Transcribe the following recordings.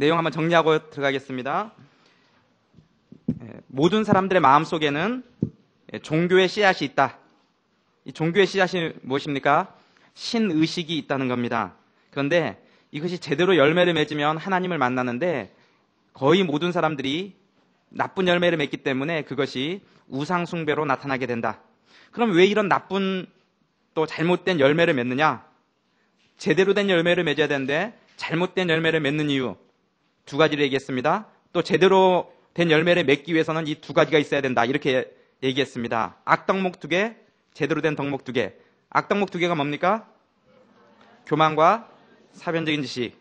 내용 한번 정리하고 들어가겠습니다. 모든 사람들의 마음속에는 종교의 씨앗이 있다. 이 종교의 씨앗이 무엇입니까? 신의식이 있다는 겁니다. 그런데 이것이 제대로 열매를 맺으면 하나님을 만나는데 거의 모든 사람들이 나쁜 열매를 맺기 때문에 그것이 우상숭배로 나타나게 된다. 그럼 왜 이런 나쁜 또 잘못된 열매를 맺느냐? 제대로 된 열매를 맺어야 되는데 잘못된 열매를 맺는 이유 두 가지를 얘기했습니다. 또 제대로 된 열매를 맺기 위해서는 이 두 가지가 있어야 된다. 이렇게 얘기했습니다. 악덕목 2개, 제대로 된 덕목 2개. 악덕목 2개가 뭡니까? 교만과 사변적인 지식.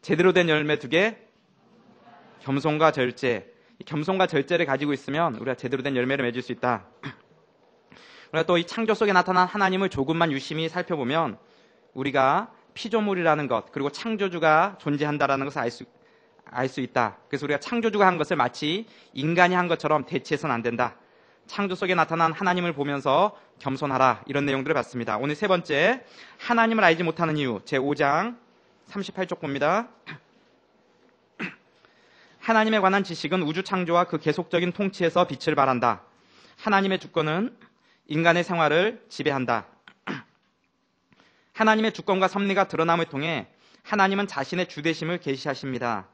제대로 된 열매 2개, 겸손과 절제. 겸손과 절제를 가지고 있으면 우리가 제대로 된 열매를 맺을 수 있다. 우리가 또 이 창조 속에 나타난 하나님을 조금만 유심히 살펴보면 우리가 피조물이라는 것, 그리고 창조주가 존재한다라는 것을 알 수 있다. 그래서 우리가 창조주가 한 것을 마치 인간이 한 것처럼 대체해서는 안 된다. 창조 속에 나타난 하나님을 보면서 겸손하라. 이런 내용들을 봤습니다. 오늘 세 번째, 하나님을 알지 못하는 이유. 제5장 38쪽 봅니다. 하나님에 관한 지식은 우주 창조와 그 계속적인 통치에서 빛을 발한다. 하나님의 주권은 인간의 생활을 지배한다. 하나님의 주권과 섭리가 드러남을 통해 하나님은 자신의 주대심을 계시하십니다.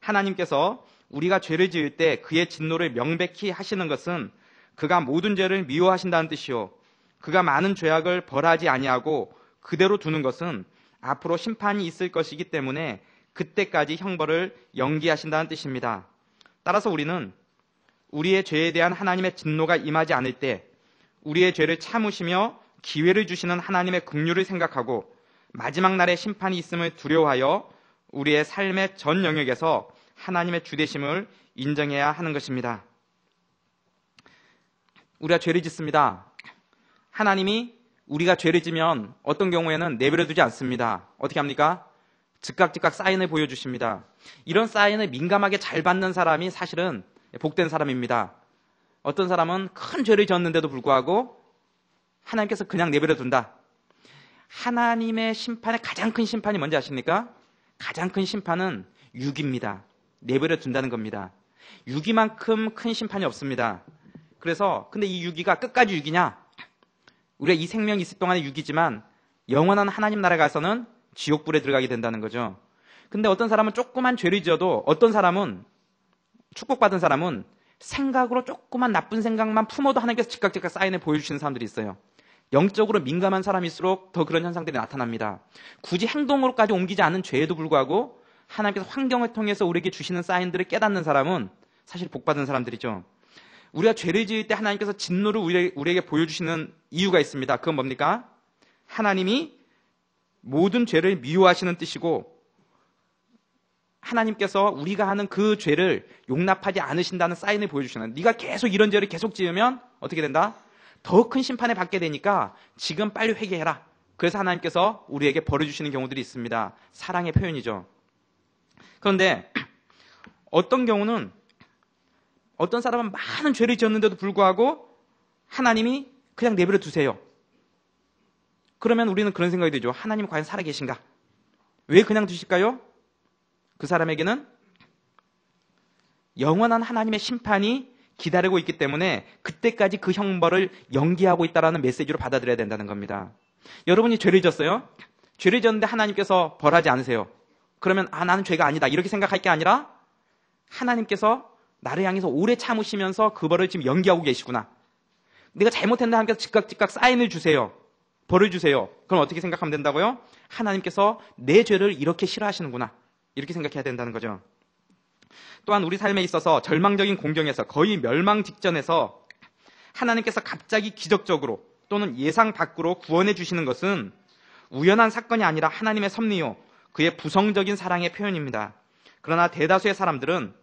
하나님께서 우리가 죄를 지을 때 그의 진노를 명백히 하시는 것은 그가 모든 죄를 미워하신다는 뜻이요, 그가 많은 죄악을 벌하지 아니하고 그대로 두는 것은 앞으로 심판이 있을 것이기 때문에 그때까지 형벌을 연기하신다는 뜻입니다. 따라서 우리는 우리의 죄에 대한 하나님의 진노가 임하지 않을 때 우리의 죄를 참으시며 기회를 주시는 하나님의 긍휼을 생각하고 마지막 날의 심판이 있음을 두려워하여 우리의 삶의 전 영역에서 하나님의 주되심을 인정해야 하는 것입니다. 우리가 죄를 짓습니다. 하나님이 우리가 죄를 지면 어떤 경우에는 내버려 두지 않습니다. 어떻게 합니까? 즉각 사인을 보여주십니다. 이런 사인을 민감하게 잘 받는 사람이 사실은 복된 사람입니다. 어떤 사람은 큰 죄를 지었는데도 불구하고 하나님께서 그냥 내버려 둔다. 하나님의 심판의 가장 큰 심판이 뭔지 아십니까? 가장 큰 심판은 유기입니다. 내버려 둔다는 겁니다. 유기만큼 큰 심판이 없습니다. 그래서 근데 이 유기가 끝까지 유기냐? 우리가 이 생명이 있을 동안에 유기지만 영원한 하나님 나라에 가서는 지옥불에 들어가게 된다는 거죠. 근데 어떤 사람은 조그만 죄를 지어도 어떤 사람은 축복받은 사람은 생각으로 조그만 나쁜 생각만 품어도 하나님께서 즉각 사인을 보여주시는 사람들이 있어요. 영적으로 민감한 사람일수록 더 그런 현상들이 나타납니다. 굳이 행동으로까지 옮기지 않은 죄에도 불구하고 하나님께서 환경을 통해서 우리에게 주시는 사인들을 깨닫는 사람은 사실 복받은 사람들이죠. 우리가 죄를 지을 때 하나님께서 진노를 우리에게 보여주시는 이유가 있습니다. 그건 뭡니까? 하나님이 모든 죄를 미워하시는 뜻이고 하나님께서 우리가 하는 그 죄를 용납하지 않으신다는 사인을 보여주시는, 네가 계속 이런 죄를 계속 지으면 어떻게 된다? 더 큰 심판을 받게 되니까 지금 빨리 회개해라. 그래서 하나님께서 우리에게 벌을 주시는 경우들이 있습니다. 사랑의 표현이죠. 그런데 어떤 경우는 어떤 사람은 많은 죄를 지었는데도 불구하고 하나님이 그냥 내버려 두세요. 그러면 우리는 그런 생각이 들죠. 하나님 과연 살아계신가? 왜 그냥 두실까요? 그 사람에게는 영원한 하나님의 심판이 기다리고 있기 때문에 그때까지 그 형벌을 연기하고 있다는 메시지로 받아들여야 된다는 겁니다. 여러분이 죄를 지었어요. 죄를 지었는데 하나님께서 벌하지 않으세요. 그러면 나는 죄가 아니다 이렇게 생각할 게 아니라 하나님께서 나를 향해서 오래 참으시면서 그 벌을 지금 연기하고 계시구나. 내가 잘못했는데 하나님께서 즉각 사인을 주세요. 벌을 주세요. 그럼 어떻게 생각하면 된다고요? 하나님께서 내 죄를 이렇게 싫어하시는구나. 이렇게 생각해야 된다는 거죠. 또한 우리 삶에 있어서 절망적인 공경에서 거의 멸망 직전에서 하나님께서 갑자기 기적적으로 또는 예상 밖으로 구원해 주시는 것은 우연한 사건이 아니라 하나님의 섭리요, 그의 부성적인 사랑의 표현입니다. 그러나 대다수의 사람들은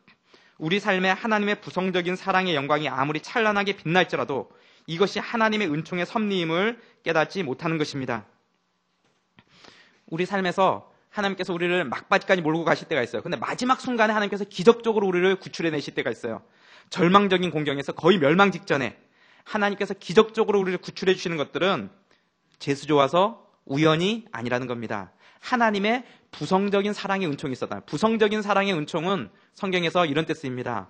우리 삶에 하나님의 부성적인 사랑의 영광이 아무리 찬란하게 빛날지라도 이것이 하나님의 은총의 섭리임을 깨닫지 못하는 것입니다. 우리 삶에서 하나님께서 우리를 막바지까지 몰고 가실 때가 있어요. 근데 마지막 순간에 하나님께서 기적적으로 우리를 구출해 내실 때가 있어요. 절망적인 공경에서 거의 멸망 직전에 하나님께서 기적적으로 우리를 구출해 주시는 것들은 재수 좋아서 우연이 아니라는 겁니다. 하나님의 부성적인 사랑의 은총이 있었다. 부성적인 사랑의 은총은 성경에서 이런 뜻입니다.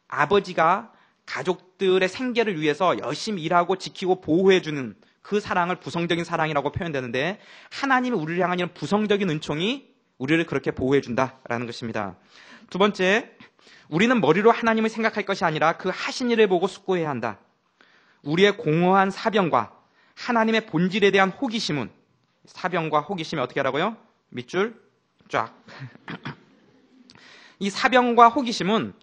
아버지가 가족들의 생계를 위해서 열심히 일하고 지키고 보호해주는 그 사랑을 부성적인 사랑이라고 표현되는데, 하나님이 우리를 향한 이런 부성적인 은총이 우리를 그렇게 보호해준다라는 것입니다. 두 번째, 우리는 머리로 하나님을 생각할 것이 아니라 그 하신 일을 보고 숙고해야 한다. 우리의 공허한 사병과 하나님의 본질에 대한 호기심은, 사병과 호기심이 어떻게 하라고요? 밑줄 쫙. 이 사병과 호기심은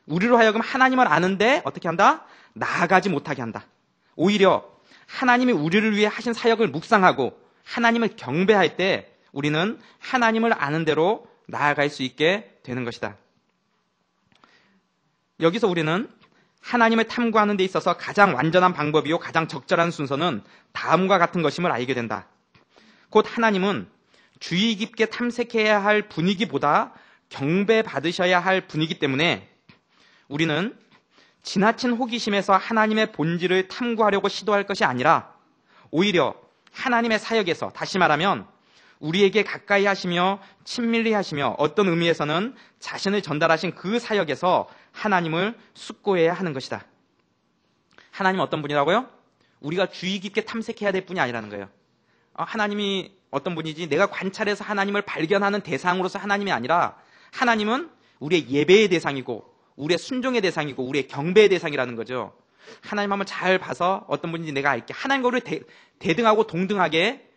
우리로 하여금 하나님을 아는데 어떻게 한다? 나아가지 못하게 한다. 오히려 하나님이 우리를 위해 하신 사역을 묵상하고 하나님을 경배할 때 우리는 하나님을 아는 대로 나아갈 수 있게 되는 것이다. 여기서 우리는 하나님을 탐구하는 데 있어서 가장 완전한 방법이요 가장 적절한 순서는 다음과 같은 것임을 알게 된다. 곧 하나님은 주의 깊게 탐색해야 할 분위기보다 경배받으셔야 할 분이기 때문에 우리는 지나친 호기심에서 하나님의 본질을 탐구하려고 시도할 것이 아니라 오히려 하나님의 사역에서, 다시 말하면 우리에게 가까이 하시며 친밀히 하시며 어떤 의미에서는 자신을 전달하신 그 사역에서 하나님을 숙고해야 하는 것이다. 하나님은 어떤 분이라고요? 우리가 주의 깊게 탐색해야 될 분이 아니라는 거예요. 하나님이 어떤 분이지 내가 관찰해서 하나님을 발견하는 대상으로서 하나님이 아니라 하나님은 우리의 예배의 대상이고 우리의 순종의 대상이고 우리의 경배의 대상이라는 거죠. 하나님 한번 잘 봐서 어떤 분인지 내가 알게, 하나님과 우리를 대등하고 동등하게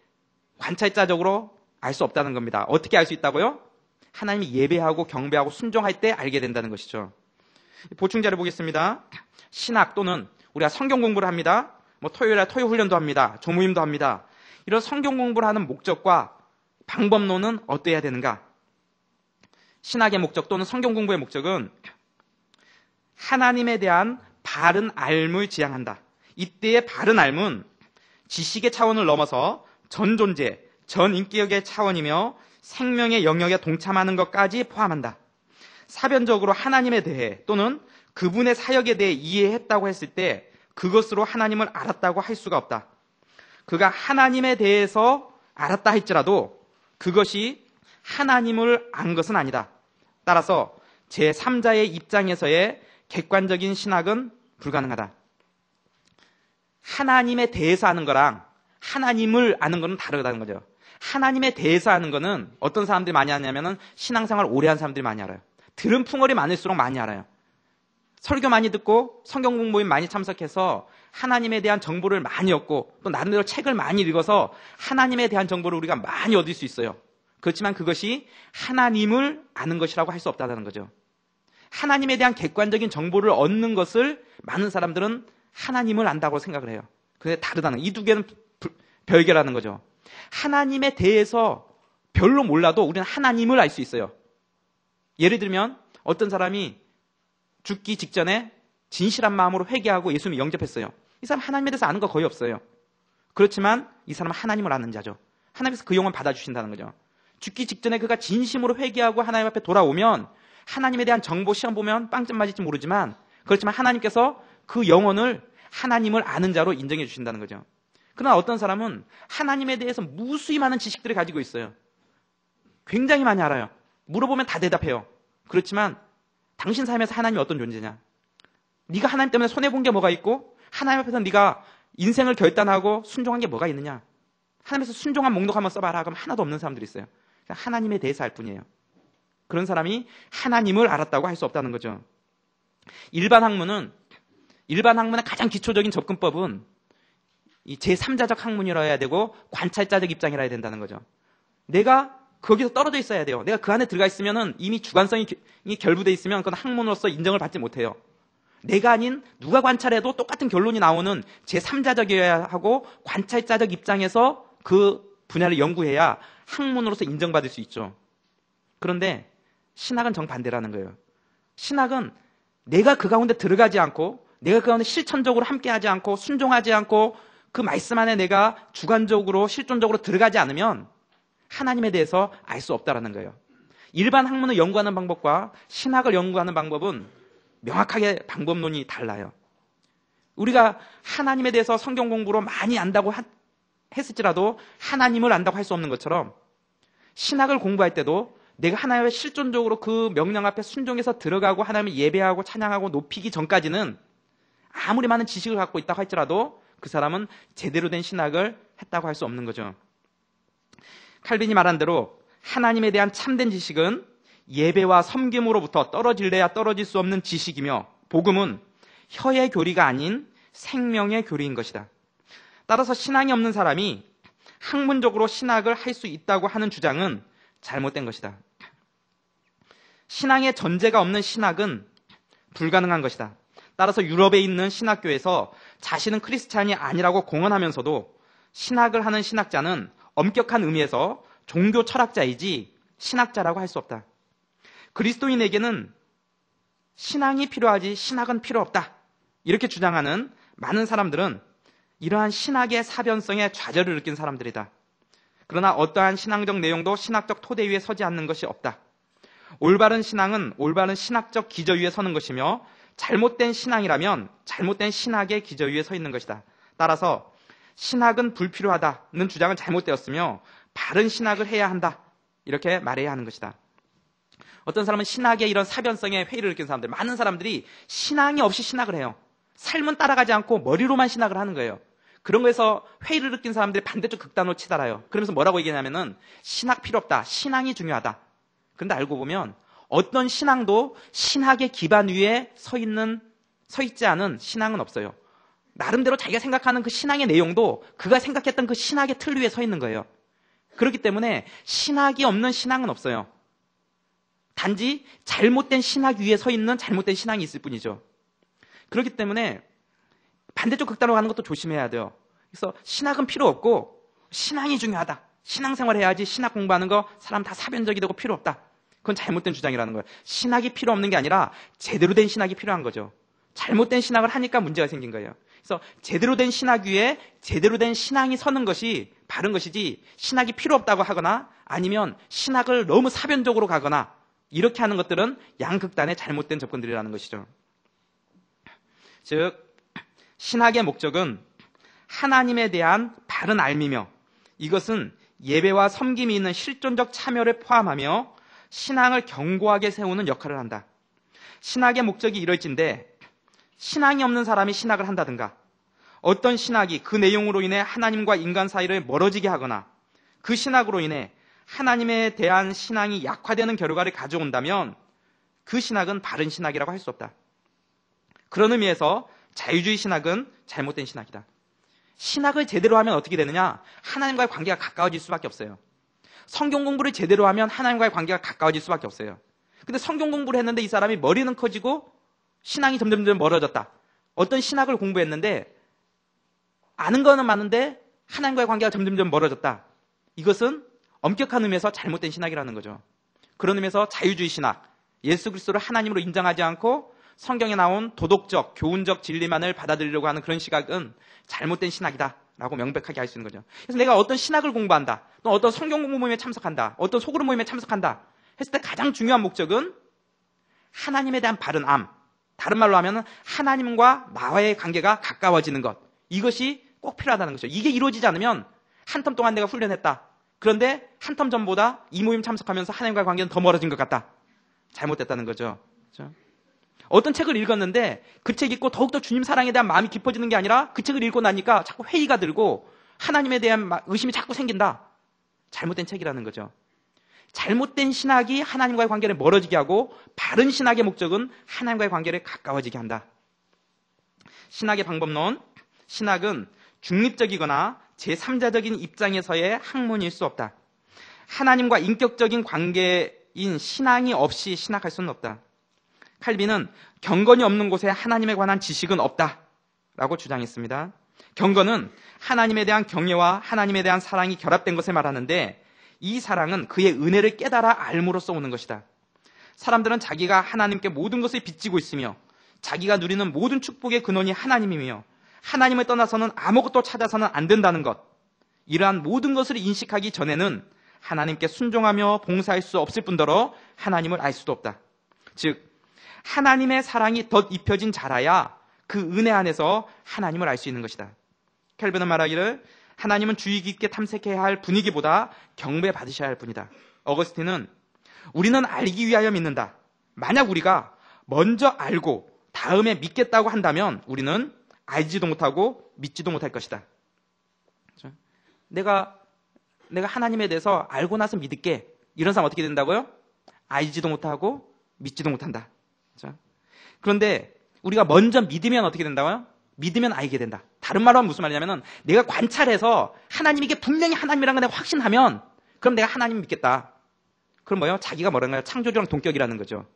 관찰자적으로 알 수 없다는 겁니다. 어떻게 알 수 있다고요? 하나님이 예배하고 경배하고 순종할 때 알게 된다는 것이죠. 보충자를 보겠습니다. 신학 또는 우리가 성경 공부를 합니다. 토요일에 토요 훈련도 합니다. 조모임도 합니다. 이런 성경 공부를 하는 목적과 방법론은 어떠해야 되는가? 신학의 목적 또는 성경 공부의 목적은 하나님에 대한 바른 알을 지향한다. 이때의 바른 알은 지식의 차원을 넘어서 전 존재, 전 인격의 차원이며 생명의 영역에 동참하는 것까지 포함한다. 사변적으로 하나님에 대해 또는 그분의 사역에 대해 이해했다고 했을 때 그것으로 하나님을 알았다고 할 수가 없다. 그가 하나님에 대해서 알았다 할지라도 그것이 하나님을 안 것은 아니다. 따라서 제3자의 입장에서의 객관적인 신학은 불가능하다. 하나님에 대해서 아는 거랑 하나님을 아는 거는 다르다는 거죠. 하나님에 대해서 아는 거는 어떤 사람들이 많이 하냐면은 신앙생활 오래 한 사람들이 많이 알아요. 들은 풍월이 많을수록 많이 알아요. 설교 많이 듣고 성경 공부에 많이 참석해서 하나님에 대한 정보를 많이 얻고 또 나름대로 책을 많이 읽어서 하나님에 대한 정보를 우리가 많이 얻을 수 있어요. 그렇지만 그것이 하나님을 아는 것이라고 할 수 없다는 거죠. 하나님에 대한 객관적인 정보를 얻는 것을 많은 사람들은 하나님을 안다고 생각을 해요. 근데 다르다는, 이 두 개는 별개라는 거죠. 하나님에 대해서 별로 몰라도 우리는 하나님을 알 수 있어요. 예를 들면 어떤 사람이 죽기 직전에 진실한 마음으로 회개하고 예수님을 영접했어요. 이 사람 하나님에 대해서 아는 거 거의 없어요. 그렇지만 이 사람은 하나님을 아는 자죠. 하나님께서 그 영혼 받아주신다는 거죠. 죽기 직전에 그가 진심으로 회개하고 하나님 앞에 돌아오면 하나님에 대한 정보 시험 보면 빵점 맞을지 모르지만, 그렇지만 하나님께서 그 영혼을 하나님을 아는 자로 인정해 주신다는 거죠. 그러나 어떤 사람은 하나님에 대해서 무수히 많은 지식들을 가지고 있어요. 굉장히 많이 알아요. 물어보면 다 대답해요. 그렇지만 당신 삶에서 하나님이 어떤 존재냐? 네가 하나님 때문에 손해본 게 뭐가 있고 하나님 앞에서 네가 인생을 결단하고 순종한 게 뭐가 있느냐? 하나님께서 순종한 목록 한번 써봐라. 그럼 하나도 없는 사람들이 있어요. 하나님에 대해서 알 뿐이에요. 그런 사람이 하나님을 알았다고 할 수 없다는 거죠. 일반 학문의 가장 기초적인 접근법은 이 제3자적 학문이라 해야 되고 관찰자적 입장이라 해야 된다는 거죠. 내가 거기서 떨어져 있어야 돼요. 내가 그 안에 들어가 있으면은 이미 주관성이 결부돼 있으면 그건 학문으로서 인정을 받지 못해요. 내가 아닌 누가 관찰해도 똑같은 결론이 나오는 제3자적이어야 하고 관찰자적 입장에서 그 분야를 연구해야 학문으로서 인정받을 수 있죠. 그런데 신학은 정반대라는 거예요. 신학은 내가 그 가운데 들어가지 않고 내가 그 가운데 실천적으로 함께하지 않고 순종하지 않고 그 말씀 안에 내가 주관적으로 실존적으로 들어가지 않으면 하나님에 대해서 알 수 없다라는 거예요. 일반 학문을 연구하는 방법과 신학을 연구하는 방법은 명확하게 방법론이 달라요. 우리가 하나님에 대해서 성경 공부로 많이 안다고 했을지라도 하나님을 안다고 할 수 없는 것처럼 신학을 공부할 때도 내가 하나님의 실존적으로 그 명령 앞에 순종해서 들어가고 하나님을 예배하고 찬양하고 높이기 전까지는 아무리 많은 지식을 갖고 있다고 할지라도 그 사람은 제대로 된 신학을 했다고 할 수 없는 거죠. 칼빈이 말한 대로 하나님에 대한 참된 지식은 예배와 섬김으로부터 떨어질래야 떨어질 수 없는 지식이며, 복음은 혀의 교리가 아닌 생명의 교리인 것이다. 따라서 신앙이 없는 사람이 학문적으로 신학을 할 수 있다고 하는 주장은 잘못된 것이다. 신앙의 전제가 없는 신학은 불가능한 것이다. 따라서 유럽에 있는 신학교에서 자신은 크리스찬이 아니라고 공언하면서도 신학을 하는 신학자는 엄격한 의미에서 종교 철학자이지 신학자라고 할 수 없다. 그리스도인에게는 신앙이 필요하지 신학은 필요 없다. 이렇게 주장하는 많은 사람들은 이러한 신학의 사변성에 좌절을 느낀 사람들이다. 그러나 어떠한 신앙적 내용도 신학적 토대 위에 서지 않는 것이 없다. 올바른 신앙은 올바른 신학적 기저 위에 서는 것이며, 잘못된 신앙이라면 잘못된 신학의 기저 위에 서 있는 것이다. 따라서 신학은 불필요하다는 주장은 잘못되었으며 바른 신학을 해야 한다, 이렇게 말해야 하는 것이다. 어떤 사람은 신학의 이런 사변성에 회의를 느낀 사람들, 많은 사람들이 신앙이 없이 신학을 해요. 삶은 따라가지 않고 머리로만 신학을 하는 거예요. 그런 거에서 회의를 느낀 사람들이 반대쪽 극단으로 치달아요. 그러면서 뭐라고 얘기하냐면은 신학 필요 없다, 신앙이 중요하다. 그런데 알고 보면 어떤 신앙도 신학의 기반 위에 서 있지 않은 신앙은 없어요. 나름대로 자기가 생각하는 그 신앙의 내용도 그가 생각했던 그 신학의 틀 위에 서 있는 거예요. 그렇기 때문에 신학이 없는 신앙은 없어요. 단지 잘못된 신학 위에 서 있는 잘못된 신앙이 있을 뿐이죠. 그렇기 때문에 반대쪽 극단으로 가는 것도 조심해야 돼요. 그래서 신학은 필요 없고 신앙이 중요하다, 신앙생활 해야지 신학 공부하는 거 사람 다 사변적이 되고 필요 없다, 그건 잘못된 주장이라는 거예요. 신학이 필요 없는 게 아니라 제대로 된 신학이 필요한 거죠. 잘못된 신학을 하니까 문제가 생긴 거예요. 그래서 제대로 된 신학 위에 제대로 된 신앙이 서는 것이 바른 것이지, 신학이 필요 없다고 하거나 아니면 신학을 너무 사변적으로 가거나 이렇게 하는 것들은 양극단의 잘못된 접근들이라는 것이죠. 즉, 신학의 목적은 하나님에 대한 바른 알미며, 이것은 예배와 섬김이 있는 실존적 참여를 포함하며 신앙을 견고하게 세우는 역할을 한다. 신학의 목적이 이럴진데 신앙이 없는 사람이 신학을 한다든가, 어떤 신학이 그 내용으로 인해 하나님과 인간 사이를 멀어지게 하거나 그 신학으로 인해 하나님에 대한 신앙이 약화되는 결과를 가져온다면 그 신학은 바른 신학이라고 할 수 없다. 그런 의미에서 자유주의 신학은 잘못된 신학이다. 신학을 제대로 하면 어떻게 되느냐? 하나님과의 관계가 가까워질 수밖에 없어요. 성경 공부를 제대로 하면 하나님과의 관계가 가까워질 수밖에 없어요. 근데 성경 공부를 했는데 이 사람이 머리는 커지고 신앙이 점점 멀어졌다. 어떤 신학을 공부했는데 아는 거는 많은데 하나님과의 관계가 점점 멀어졌다. 이것은 엄격한 의미에서 잘못된 신학이라는 거죠. 그런 의미에서 자유주의 신학, 예수 그리스도를 하나님으로 인정하지 않고 성경에 나온 도덕적, 교훈적 진리만을 받아들이려고 하는 그런 시각은 잘못된 신학이다라고 명백하게 할 수 있는 거죠. 그래서 내가 어떤 신학을 공부한다, 또 어떤 성경 공부 모임에 참석한다, 어떤 소그룹 모임에 참석한다 했을 때 가장 중요한 목적은 하나님에 대한 바른 암, 다른 말로 하면 하나님과 나와의 관계가 가까워지는 것, 이것이 꼭 필요하다는 거죠. 이게 이루어지지 않으면 한 텀 동안 내가 훈련했다, 그런데 한 텀 전보다 이 모임 참석하면서 하나님과의 관계는 더 멀어진 것 같다, 잘못됐다는 거죠. 그렇죠? 어떤 책을 읽었는데 그 책 읽고 더욱더 주님 사랑에 대한 마음이 깊어지는 게 아니라 그 책을 읽고 나니까 자꾸 회의가 들고 하나님에 대한 의심이 자꾸 생긴다, 잘못된 책이라는 거죠. 잘못된 신학이 하나님과의 관계를 멀어지게 하고 바른 신학의 목적은 하나님과의 관계를 가까워지게 한다. 신학의 방법론, 신학은 중립적이거나 제3자적인 입장에서의 학문일 수 없다. 하나님과 인격적인 관계인 신앙이 없이 신학할 수는 없다. 칼빈은 경건이 없는 곳에 하나님에 관한 지식은 없다라고 주장했습니다. 경건은 하나님에 대한 경외와 하나님에 대한 사랑이 결합된 것을 말하는데, 이 사랑은 그의 은혜를 깨달아 알므로써 오는 것이다. 사람들은 자기가 하나님께 모든 것을 빚지고 있으며 자기가 누리는 모든 축복의 근원이 하나님이며 하나님을 떠나서는 아무것도 찾아서는 안 된다는 것, 이러한 모든 것을 인식하기 전에는 하나님께 순종하며 봉사할 수 없을 뿐더러 하나님을 알 수도 없다. 즉, 하나님의 사랑이 덧 입혀진 자라야 그 은혜 안에서 하나님을 알 수 있는 것이다. 켈빈은 말하기를 하나님은 주의 깊게 탐색해야 할 분위기보다 경배받으셔야 할 분이다. 어거스틴은 우리는 알기 위하여 믿는다. 만약 우리가 먼저 알고 다음에 믿겠다고 한다면 우리는 알지도 못하고 믿지도 못할 것이다. 내가 하나님에 대해서 알고 나서 믿을게. 이런 사람 어떻게 된다고요? 알지도 못하고 믿지도 못한다. 그런데 우리가 먼저 믿으면 어떻게 된다고요? 믿으면 알게 된다. 다른 말로 하면 무슨 말이냐면은 내가 관찰해서 하나님이 이게 분명히 하나님이라는 걸 내가 확신하면 그럼 내가 하나님 믿겠다. 그럼 뭐예요? 자기가 뭐란가요? 창조주랑 동격이라는 거죠.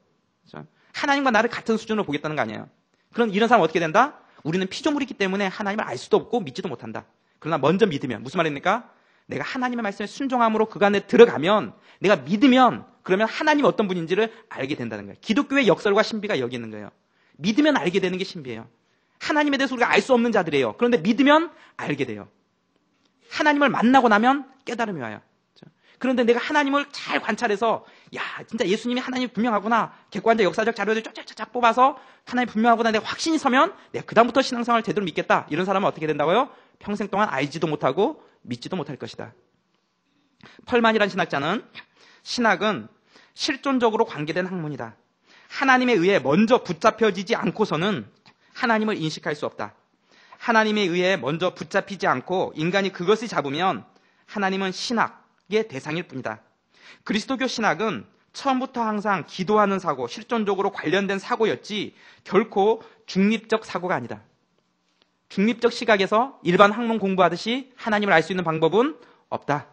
하나님과 나를 같은 수준으로 보겠다는 거 아니에요. 그럼 이런 사람 어떻게 된다? 우리는 피조물이기 때문에 하나님을 알 수도 없고 믿지도 못한다. 그러나 먼저 믿으면 무슨 말입니까? 내가 하나님의 말씀에 순종함으로 그 안에 들어가면 내가 믿으면 그러면 하나님이 어떤 분인지를 알게 된다는 거예요. 기독교의 역설과 신비가 여기 있는 거예요. 믿으면 알게 되는 게 신비예요. 하나님에 대해서 우리가 알 수 없는 자들이에요. 그런데 믿으면 알게 돼요. 하나님을 만나고 나면 깨달음이 와요. 그런데 내가 하나님을 잘 관찰해서 야 진짜 예수님이 하나님이 분명하구나. 객관적 역사적 자료를 쫙쫙쫙 뽑아서 하나님이 분명하구나. 내가 확신이 서면 내가 그다음부터 신앙생활을 제대로 믿겠다. 이런 사람은 어떻게 된다고요? 평생 동안 알지도 못하고 믿지도 못할 것이다. 펄만이라는 신학자는 신학은 실존적으로 관계된 학문이다. 하나님에 의해 먼저 붙잡혀지지 않고서는 하나님을 인식할 수 없다. 하나님에 의해 먼저 붙잡히지 않고 인간이 그것을 잡으면 하나님은 신학의 대상일 뿐이다. 그리스도교 신학은 처음부터 항상 기도하는 사고, 실존적으로 관련된 사고였지 결코 중립적 사고가 아니다. 중립적 시각에서 일반 학문 공부하듯이 하나님을 알 수 있는 방법은 없다.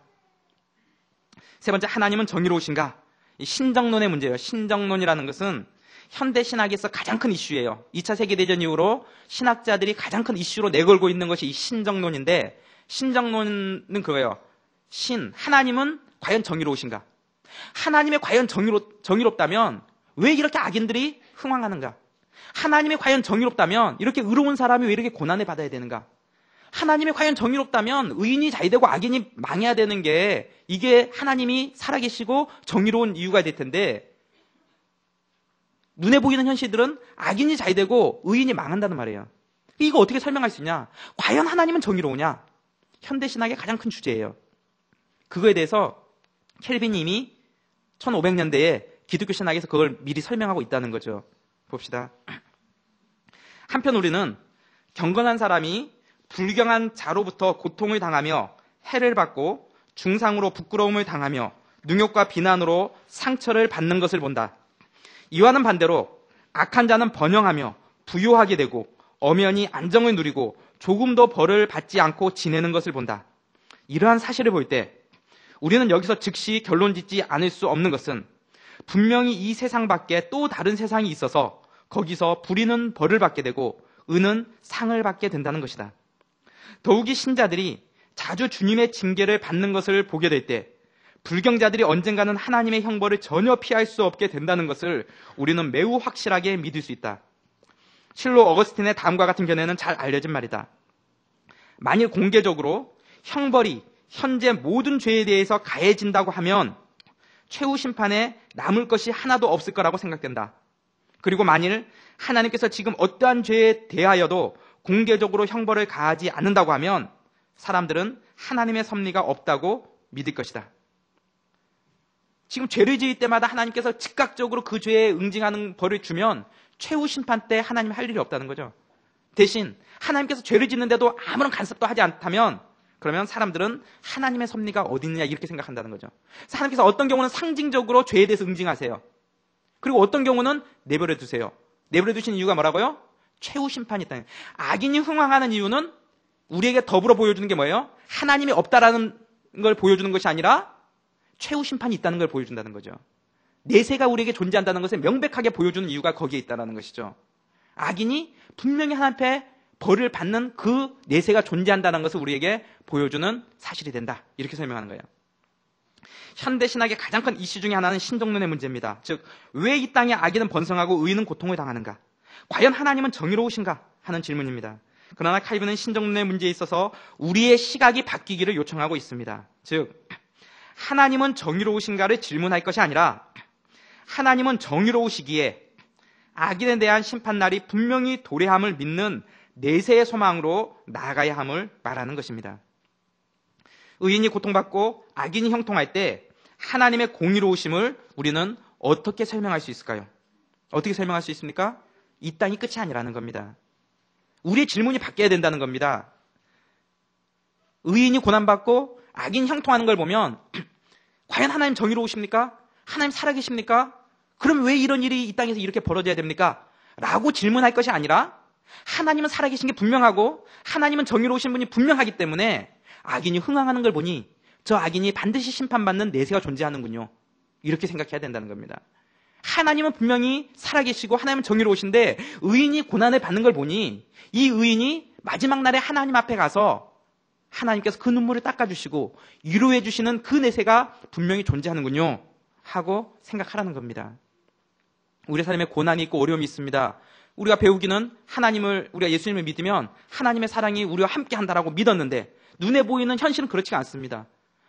세 번째, 하나님은 정의로우신가? 이 신정론의 문제예요. 신정론이라는 것은 현대 신학에서 가장 큰 이슈예요. 2차 세계대전 이후로 신학자들이 가장 큰 이슈로 내걸고 있는 것이 이 신정론인데, 신정론은 그거예요. 하나님은 과연 정의로우신가? 하나님이 과연 정의롭다면 왜 이렇게 악인들이 흥황하는가? 하나님이 과연 정의롭다면 이렇게 의로운 사람이 왜 이렇게 고난을 받아야 되는가? 하나님이 과연 정의롭다면 의인이 잘되고 악인이 망해야 되는 게 이게 하나님이 살아계시고 정의로운 이유가 될 텐데, 눈에 보이는 현실들은 악인이 잘되고 의인이 망한다는 말이에요. 이거 어떻게 설명할 수 있냐? 과연 하나님은 정의로우냐? 현대신학의 가장 큰 주제예요. 그거에 대해서 켈빈이 이미 1500년대에 기독교 신학에서 그걸 미리 설명하고 있다는 거죠. 봅시다. 한편 우리는 경건한 사람이 불경한 자로부터 고통을 당하며 해를 받고 중상으로 부끄러움을 당하며 능욕과 비난으로 상처를 받는 것을 본다. 이와는 반대로 악한 자는 번영하며 부요하게 되고 엄연히 안정을 누리고 조금 더 벌을 받지 않고 지내는 것을 본다. 이러한 사실을 볼 때 우리는 여기서 즉시 결론 짓지 않을 수 없는 것은 분명히 이 세상 밖에 또 다른 세상이 있어서 거기서 불의는 벌을 받게 되고 의는 상을 받게 된다는 것이다. 더욱이 신자들이 자주 주님의 징계를 받는 것을 보게 될 때 불경자들이 언젠가는 하나님의 형벌을 전혀 피할 수 없게 된다는 것을 우리는 매우 확실하게 믿을 수 있다. 실로 어거스틴의 다음과 같은 견해는 잘 알려진 말이다. 만일 공개적으로 형벌이 현재 모든 죄에 대해서 가해진다고 하면 최후 심판에 남을 것이 하나도 없을 거라고 생각된다. 그리고 만일 하나님께서 지금 어떠한 죄에 대하여도 공개적으로 형벌을 가하지 않는다고 하면 사람들은 하나님의 섭리가 없다고 믿을 것이다. 지금 죄를 지을 때마다 하나님께서 즉각적으로 그 죄에 응징하는 벌을 주면 최후 심판 때 하나님 할 일이 없다는 거죠. 대신 하나님께서 죄를 짓는데도 아무런 간섭도 하지 않다면 그러면 사람들은 하나님의 섭리가 어디 있느냐 이렇게 생각한다는 거죠. 하나님께서 어떤 경우는 상징적으로 죄에 대해서 응징하세요. 그리고 어떤 경우는 내버려 두세요. 내버려 두시는 이유가 뭐라고요? 최후 심판이 있다는 거예요. 악인이 흥황하는 이유는 우리에게 더불어 보여주는 게 뭐예요? 하나님이 없다라는 걸 보여주는 것이 아니라 최후 심판이 있다는 걸 보여준다는 거죠. 내세가 우리에게 존재한다는 것을 명백하게 보여주는 이유가 거기에 있다는 것이죠. 악인이 분명히 하나님 앞에 벌을 받는 그 내세가 존재한다는 것을 우리에게 보여주는 사실이 된다. 이렇게 설명하는 거예요. 현대신학의 가장 큰 이슈 중에 하나는 신정론의 문제입니다. 즉, 왜 이 땅에 악인은 번성하고 의인은 고통을 당하는가? 과연 하나님은 정의로우신가? 하는 질문입니다. 그러나 칼빈은 신정론의 문제에 있어서 우리의 시각이 바뀌기를 요청하고 있습니다. 즉, 하나님은 정의로우신가를 질문할 것이 아니라 하나님은 정의로우시기에 악인에 대한 심판날이 분명히 도래함을 믿는 내세의 소망으로 나아가야 함을 말하는 것입니다. 의인이 고통받고 악인이 형통할 때 하나님의 공의로우심을 우리는 어떻게 설명할 수 있을까요? 어떻게 설명할 수 있습니까? 이 땅이 끝이 아니라는 겁니다. 우리의 질문이 바뀌어야 된다는 겁니다. 의인이 고난받고 악인이 형통하는 걸 보면 과연 하나님 정의로우십니까? 하나님 살아계십니까? 그럼 왜 이런 일이 이 땅에서 이렇게 벌어져야 됩니까? 라고 질문할 것이 아니라 하나님은 살아계신 게 분명하고 하나님은 정의로우신 분이 분명하기 때문에 악인이 흥황하는 걸 보니 저 악인이 반드시 심판받는 내세가 존재하는군요. 이렇게 생각해야 된다는 겁니다. 하나님은 분명히 살아계시고 하나님은 정의로우신데 의인이 고난을 받는 걸 보니 이 의인이 마지막 날에 하나님 앞에 가서 하나님께서 그 눈물을 닦아주시고 위로해 주시는 그 내세가 분명히 존재하는군요 하고 생각하라는 겁니다. 우리 삶에 고난이 있고 어려움이 있습니다. 우리가 배우기는 우리가 예수님을 믿으면 하나님의 사랑이 우리와 함께 한다라고 믿었는데 눈에 보이는 현실은 그렇지가 않습니다.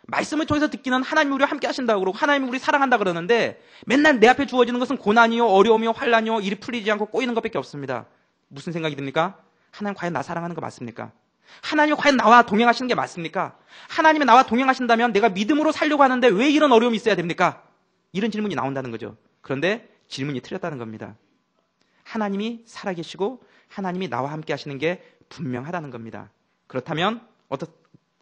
말씀을 통해서 듣기는 하나님이 우리와 함께 하신다고 그러고 하나님이 우리 사랑한다 그러는데 맨날 내 앞에 주어지는 것은 고난이요 어려움이요 환난이요 일이 풀리지 않고 꼬이는 것밖에 없습니다. 무슨 생각이 듭니까? 하나님 과연 나 사랑하는 거 맞습니까? 하나님이 과연 나와 동행하시는 게 맞습니까? 하나님이 나와 동행하신다면 내가 믿음으로 살려고 하는데 왜 이런 어려움이 있어야 됩니까? 이런 질문이 나온다는 거죠. 그런데 질문이 틀렸다는 겁니다. 하나님이 살아계시고 하나님이 나와 함께 하시는 게 분명하다는 겁니다. 그렇다면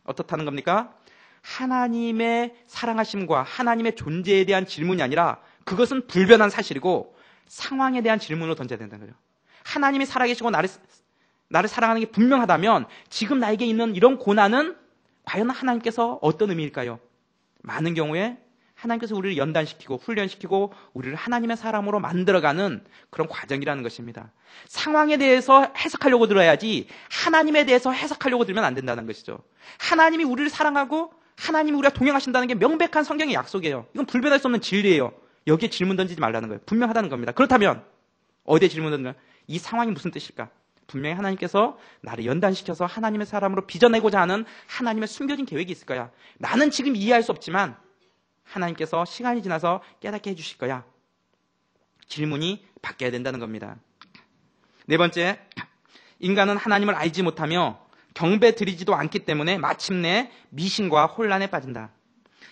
어떻다는 겁니까? 하나님의 사랑하심과 하나님의 존재에 대한 질문이 아니라 그것은 불변한 사실이고 상황에 대한 질문으로 던져야 된다는 거죠. 하나님이 살아계시고 나를 사랑하는 게 분명하다면 지금 나에게 있는 이런 고난은 과연 하나님께서 어떤 의미일까요? 많은 경우에 하나님께서 우리를 연단시키고 훈련시키고 우리를 하나님의 사람으로 만들어가는 그런 과정이라는 것입니다. 상황에 대해서 해석하려고 들어야지 하나님에 대해서 해석하려고 들면 안 된다는 것이죠. 하나님이 우리를 사랑하고 하나님이 우리가 동행하신다는 게 명백한 성경의 약속이에요. 이건 불변할 수 없는 진리예요. 여기에 질문 던지지 말라는 거예요. 분명하다는 겁니다. 그렇다면 어디에 질문 던지면 이 상황이 무슨 뜻일까? 분명히 하나님께서 나를 연단시켜서 하나님의 사람으로 빚어내고자 하는 하나님의 숨겨진 계획이 있을 거야. 나는 지금 이해할 수 없지만 하나님께서 시간이 지나서 깨닫게 해주실 거야. 질문이 바뀌어야 된다는 겁니다. 네 번째, 인간은 하나님을 알지 못하며 경배 드리지도 않기 때문에 마침내 미신과 혼란에 빠진다.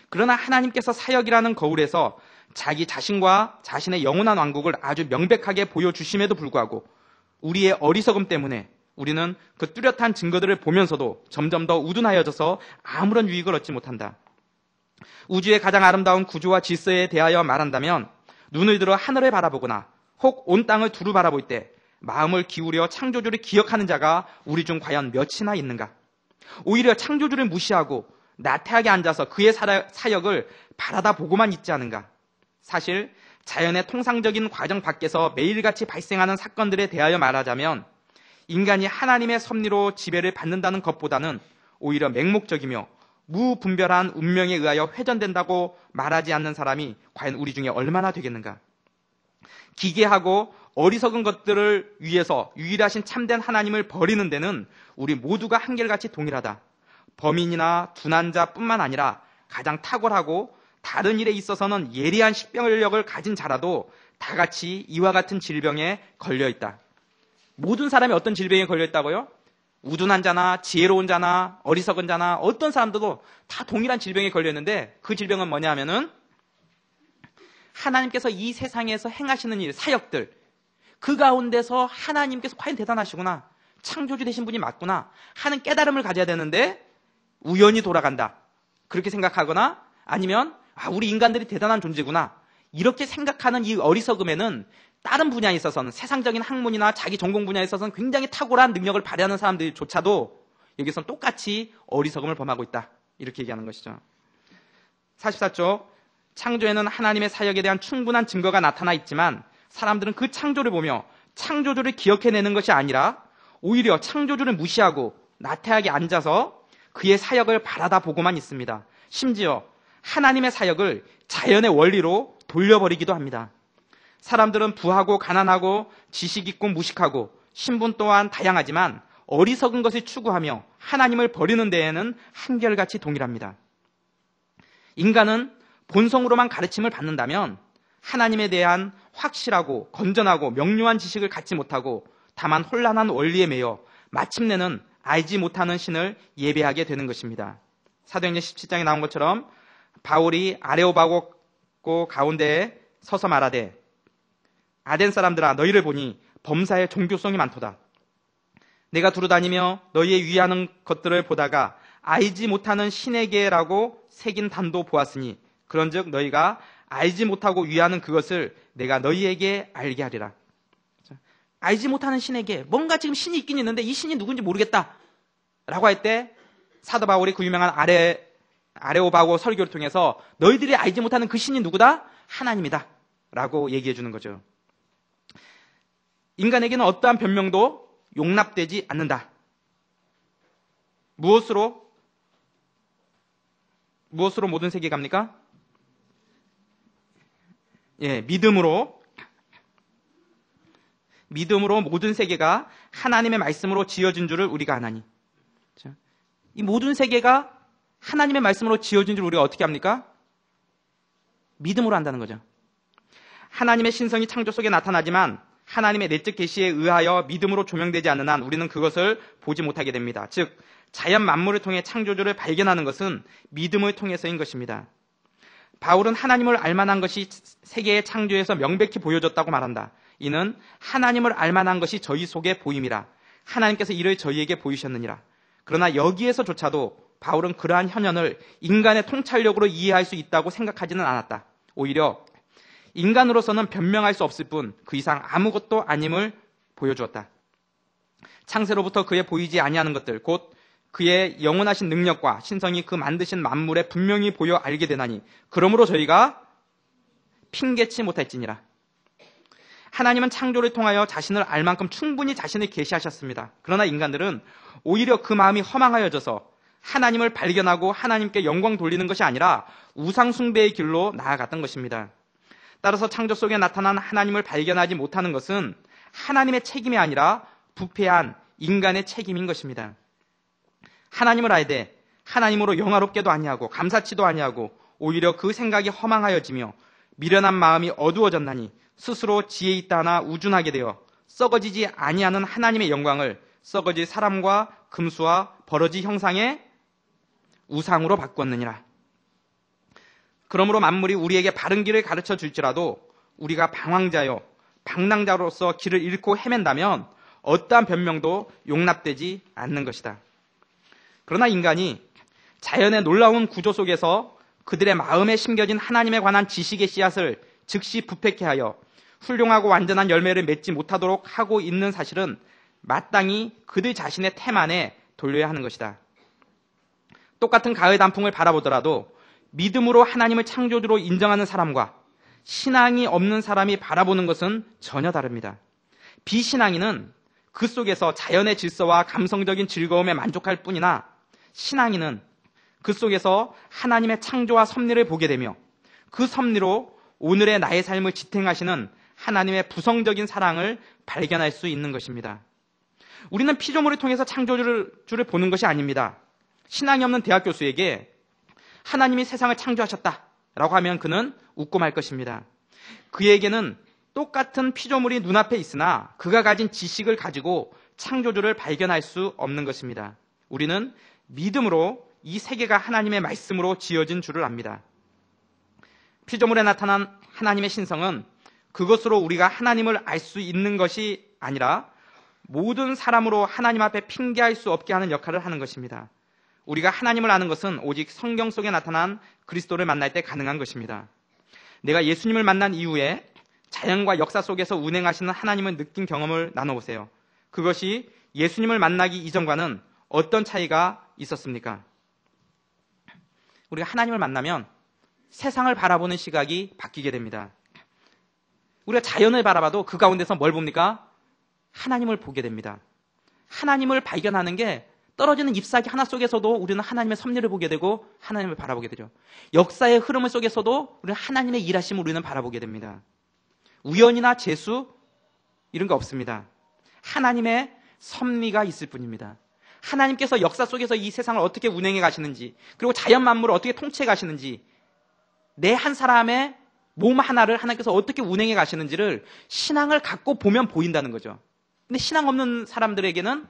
그러나 하나님께서 사역이라는 거울에서 자기 자신과 자신의 영원한 왕국을 아주 명백하게 보여주심에도 불구하고 우리의 어리석음 때문에 우리는 그 뚜렷한 증거들을 보면서도 점점 더 우둔하여져서 아무런 유익을 얻지 못한다. 우주의 가장 아름다운 구조와 질서에 대하여 말한다면 눈을 들어 하늘을 바라보거나 혹 온 땅을 두루 바라볼 때 마음을 기울여 창조주를 기억하는 자가 우리 중 과연 몇이나 있는가? 오히려 창조주를 무시하고 나태하게 앉아서 그의 사역을 바라다 보고만 있지 않은가? 사실 자연의 통상적인 과정 밖에서 매일같이 발생하는 사건들에 대하여 말하자면 인간이 하나님의 섭리로 지배를 받는다는 것보다는 오히려 맹목적이며 무분별한 운명에 의하여 회전된다고 말하지 않는 사람이 과연 우리 중에 얼마나 되겠는가? 기괴하고 어리석은 것들을 위해서 유일하신 참된 하나님을 버리는 데는 우리 모두가 한결같이 동일하다. 범인이나 둔한 자뿐만 아니라 가장 탁월하고 다른 일에 있어서는 예리한 식별력을 가진 자라도 다 같이 이와 같은 질병에 걸려있다. 모든 사람이 어떤 질병에 걸려있다고요? 우둔한 자나 지혜로운 자나 어리석은 자나 어떤 사람들도 다 동일한 질병에 걸려있는데 그 질병은 뭐냐 하면은 하나님께서 이 세상에서 행하시는 일, 사역들 그 가운데서 하나님께서 과연 대단하시구나, 창조주 되신 분이 맞구나 하는 깨달음을 가져야 되는데 우연히 돌아간다 그렇게 생각하거나 아니면 우리 인간들이 대단한 존재구나 이렇게 생각하는 이 어리석음에는 다른 분야에 있어서는 세상적인 학문이나 자기 전공 분야에 있어서는 굉장히 탁월한 능력을 발휘하는 사람들조차도 여기서는 똑같이 어리석음을 범하고 있다 이렇게 얘기하는 것이죠. 44쪽 창조에는 하나님의 사역에 대한 충분한 증거가 나타나 있지만 사람들은 그 창조를 보며 창조주를 기억해내는 것이 아니라 오히려 창조주를 무시하고 나태하게 앉아서 그의 사역을 바라다 보고만 있습니다. 심지어 하나님의 사역을 자연의 원리로 돌려버리기도 합니다. 사람들은 부하고 가난하고 지식 있고 무식하고 신분 또한 다양하지만 어리석은 것을 추구하며 하나님을 버리는 데에는 한결같이 동일합니다. 인간은 본성으로만 가르침을 받는다면 하나님에 대한 확실하고 건전하고 명료한 지식을 갖지 못하고 다만 혼란한 원리에 매여 마침내는 알지 못하는 신을 예배하게 되는 것입니다. 사도행전 17장에 나온 것처럼 바울이 아레오바고 가운데에 서서 말하되 아덴 사람들아 너희를 보니 범사에 종교성이 많도다. 내가 두루다니며 너희의 위하는 것들을 보다가 알지 못하는 신에게라고 새긴 단도 보았으니 그런즉 너희가 알지 못하고 위하는 그것을 내가 너희에게 알게 하리라. 알지 못하는 신에게 뭔가 지금 신이 있긴 있는데 이 신이 누군지 모르겠다 라고 할 때 사도 바울이 그 유명한 아레오바고 설교를 통해서 너희들이 알지 못하는 그 신이 누구다? 하나님이다 라고 얘기해 주는 거죠. 인간에게는 어떠한 변명도 용납되지 않는다. 무엇으로 모든 세계가 갑니까? 믿음으로 모든 세계가 하나님의 말씀으로 지어진 줄을 우리가 아나니. 이 모든 세계가 하나님의 말씀으로 지어진 줄 우리가 어떻게 합니까? 믿음으로 한다는 거죠. 하나님의 신성이 창조 속에 나타나지만 하나님의 내적 계시에 의하여 믿음으로 조명되지 않는 한 우리는 그것을 보지 못하게 됩니다. 즉 자연 만물을 통해 창조주를 발견하는 것은 믿음을 통해서인 것입니다. 바울은 하나님을 알만한 것이 세계의 창조에서 명백히 보여졌다고 말한다. 이는 하나님을 알만한 것이 저희 속에 보임이라. 하나님께서 이를 저희에게 보이셨느니라. 그러나 여기에서조차도 바울은 그러한 현현을 인간의 통찰력으로 이해할 수 있다고 생각하지는 않았다. 오히려 인간으로서는 변명할 수 없을 뿐 그 이상 아무것도 아님을 보여주었다. 창세로부터 그의 보이지 아니하는 것들 곧 그의 영원하신 능력과 신성이 그 만드신 만물에 분명히 보여 알게 되나니 그러므로 저희가 핑계치 못할지니라. 하나님은 창조를 통하여 자신을 알 만큼 충분히 자신을 계시하셨습니다. 그러나 인간들은 오히려 그 마음이 허망하여져서 하나님을 발견하고 하나님께 영광 돌리는 것이 아니라 우상 숭배의 길로 나아갔던 것입니다. 따라서 창조 속에 나타난 하나님을 발견하지 못하는 것은 하나님의 책임이 아니라 부패한 인간의 책임인 것입니다. 하나님을 알되 하나님으로 영화롭게도 아니하고 감사치도 아니하고 오히려 그 생각이 허망하여지며 미련한 마음이 어두워졌나니 스스로 지혜 있다 하나 우준하게 되어 썩어지지 아니하는 하나님의 영광을 썩어질 사람과 금수와 버러지 형상의 우상으로 바꾸었느니라. 그러므로 만물이 우리에게 바른 길을 가르쳐 줄지라도 우리가 방황자요 방랑자로서 길을 잃고 헤맨다면 어떠한 변명도 용납되지 않는 것이다. 그러나 인간이 자연의 놀라운 구조 속에서 그들의 마음에 심겨진 하나님에 관한 지식의 씨앗을 즉시 부패케 하여 훌륭하고 완전한 열매를 맺지 못하도록 하고 있는 사실은 마땅히 그들 자신의 태만에 돌려야 하는 것이다. 똑같은 가을 단풍을 바라보더라도 믿음으로 하나님을 창조주로 인정하는 사람과 신앙이 없는 사람이 바라보는 것은 전혀 다릅니다. 비신앙인은 그 속에서 자연의 질서와 감성적인 즐거움에 만족할 뿐이나 신앙인은 그 속에서 하나님의 창조와 섭리를 보게 되며 그 섭리로 오늘의 나의 삶을 지탱하시는 하나님의 부성적인 사랑을 발견할 수 있는 것입니다. 우리는 피조물을 통해서 창조주를 보는 것이 아닙니다. 신앙이 없는 대학 교수에게 하나님이 세상을 창조하셨다라고 하면 그는 웃고 말 것입니다. 그에게는 똑같은 피조물이 눈앞에 있으나 그가 가진 지식을 가지고 창조주를 발견할 수 없는 것입니다. 우리는 믿음으로 이 세계가 하나님의 말씀으로 지어진 줄을 압니다. 피조물에 나타난 하나님의 신성은 그것으로 우리가 하나님을 알 수 있는 것이 아니라 모든 사람으로 하나님 앞에 핑계할 수 없게 하는 역할을 하는 것입니다. 우리가 하나님을 아는 것은 오직 성경 속에 나타난 그리스도를 만날 때 가능한 것입니다. 내가 예수님을 만난 이후에 자연과 역사 속에서 운행하시는 하나님을 느낀 경험을 나눠보세요. 그것이 예수님을 만나기 이전과는 어떤 차이가 있었습니까? 우리가 하나님을 만나면 세상을 바라보는 시각이 바뀌게 됩니다. 우리가 자연을 바라봐도 그 가운데서 뭘 봅니까? 하나님을 보게 됩니다. 하나님을 발견하는 게 떨어지는 잎사귀 하나 속에서도 우리는 하나님의 섭리를 보게 되고 하나님을 바라보게 되죠. 역사의 흐름 속에서도 우리는 하나님의 일하심을 우리는 바라보게 됩니다. 우연이나 재수 이런 거 없습니다. 하나님의 섭리가 있을 뿐입니다. 하나님께서 역사 속에서 이 세상을 어떻게 운행해 가시는지 그리고 자연 만물을 어떻게 통치해 가시는지 내 한 사람의 몸 하나를 하나님께서 어떻게 운행해 가시는지를 신앙을 갖고 보면 보인다는 거죠. 근데 신앙 없는 사람들에게는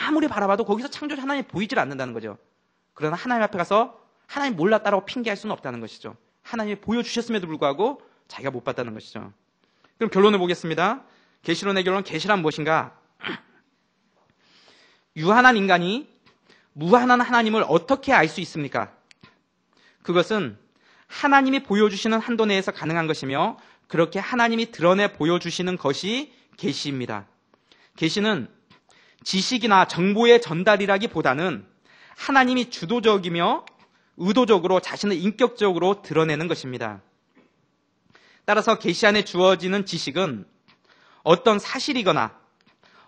아무리 바라봐도 거기서 창조주 하나님이 보이질 않는다는 거죠. 그러나 하나님 앞에 가서 하나님 몰랐다라고 핑계할 수는 없다는 것이죠. 하나님이 보여주셨음에도 불구하고 자기가 못 봤다는 것이죠. 그럼 결론을 보겠습니다. 계시론의 결론, 계시란 무엇인가? 유한한 인간이 무한한 하나님을 어떻게 알 수 있습니까? 그것은 하나님이 보여주시는 한도 내에서 가능한 것이며 그렇게 하나님이 드러내 보여주시는 것이 계시입니다. 계시는 지식이나 정보의 전달이라기보다는 하나님이 주도적이며 의도적으로 자신을 인격적으로 드러내는 것입니다. 따라서 계시 안에 주어지는 지식은 어떤 사실이거나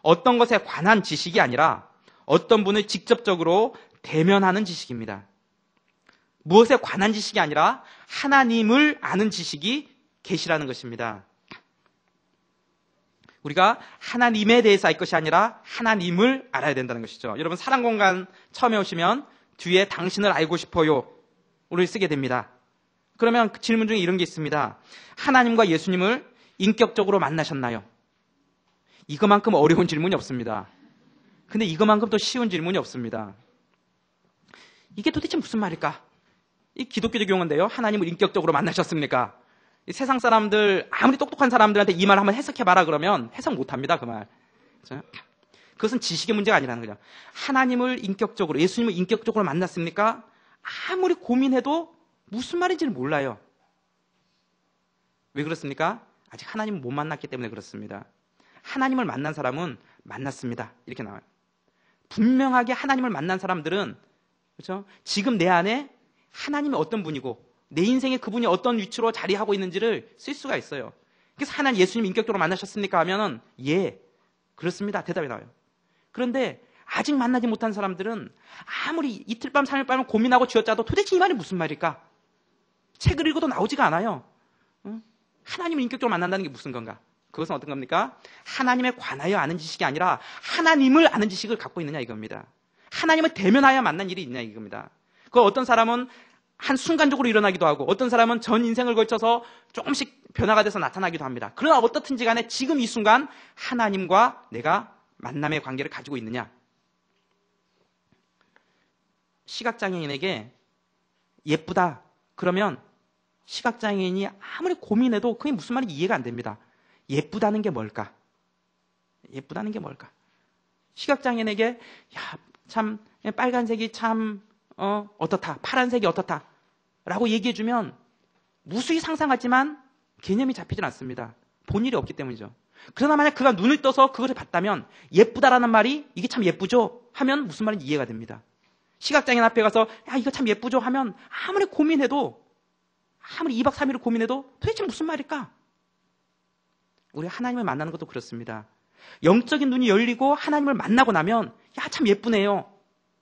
어떤 것에 관한 지식이 아니라 어떤 분을 직접적으로 대면하는 지식입니다. 무엇에 관한 지식이 아니라 하나님을 아는 지식이 계시라는 것입니다. 우리가 하나님에 대해서 알 것이 아니라 하나님을 알아야 된다는 것이죠. 여러분 사랑공간 처음에 오시면 뒤에 당신을 알고 싶어요를 쓰게 됩니다. 그러면 그 질문 중에 이런 게 있습니다. 하나님과 예수님을 인격적으로 만나셨나요? 이거만큼 어려운 질문이 없습니다. 근데 이거만큼 또 쉬운 질문이 없습니다. 이게 도대체 무슨 말일까? 이 기독교적 용어인데요. 하나님을 인격적으로 만나셨습니까? 이 세상 사람들, 아무리 똑똑한 사람들한테 이 말 한번 해석해봐라 그러면 해석 못합니다. 그 말. 그렇죠? 그것은 지식의 문제가 아니라는 거죠. 하나님을 인격적으로, 예수님을 인격적으로 만났습니까? 아무리 고민해도 무슨 말인지를 몰라요. 왜 그렇습니까? 아직 하나님을 못 만났기 때문에 그렇습니다. 하나님을 만난 사람은 만났습니다. 이렇게 나와요. 분명하게 하나님을 만난 사람들은 그렇죠? 지금 내 안에 하나님이 어떤 분이고 내 인생에 그분이 어떤 위치로 자리하고 있는지를 쓸 수가 있어요. 그래서 하나님 예수님 인격적으로 만나셨습니까? 하면은 예, 그렇습니다. 대답이 나와요. 그런데 아직 만나지 못한 사람들은 아무리 이틀 밤 3일 밤을 고민하고 쥐어짜도 도대체 이 말이 무슨 말일까? 책을 읽어도 나오지가 않아요. 하나님을 인격적으로 만난다는 게 무슨 건가? 그것은 어떤 겁니까? 하나님에 관하여 아는 지식이 아니라 하나님을 아는 지식을 갖고 있느냐 이겁니다. 하나님을 대면하여 만난 일이 있냐 이겁니다. 그 어떤 사람은 한순간적으로 일어나기도 하고 어떤 사람은 전 인생을 걸쳐서 조금씩 변화가 돼서 나타나기도 합니다. 그러나 어떻든지 간에 지금 이 순간 하나님과 내가 만남의 관계를 가지고 있느냐. 시각장애인에게 예쁘다 그러면 시각장애인이 아무리 고민해도 그게 무슨 말인지 이해가 안 됩니다. 예쁘다는 게 뭘까? 예쁘다는 게 뭘까? 시각장애인에게 야, 참 빨간색이 참 어떻다, 파란색이 어떻다 라고 얘기해주면 무수히 상상하지만 개념이 잡히진 않습니다. 본 일이 없기 때문이죠. 그러나 만약 그가 눈을 떠서 그것을 봤다면 예쁘다라는 말이 이게 참 예쁘죠? 하면 무슨 말인지 이해가 됩니다. 시각장애인 앞에 가서 야 이거 참 예쁘죠? 하면 아무리 고민해도 아무리 2박 3일을 고민해도 도대체 무슨 말일까? 우리 하나님을 만나는 것도 그렇습니다. 영적인 눈이 열리고 하나님을 만나고 나면 야 참 예쁘네요.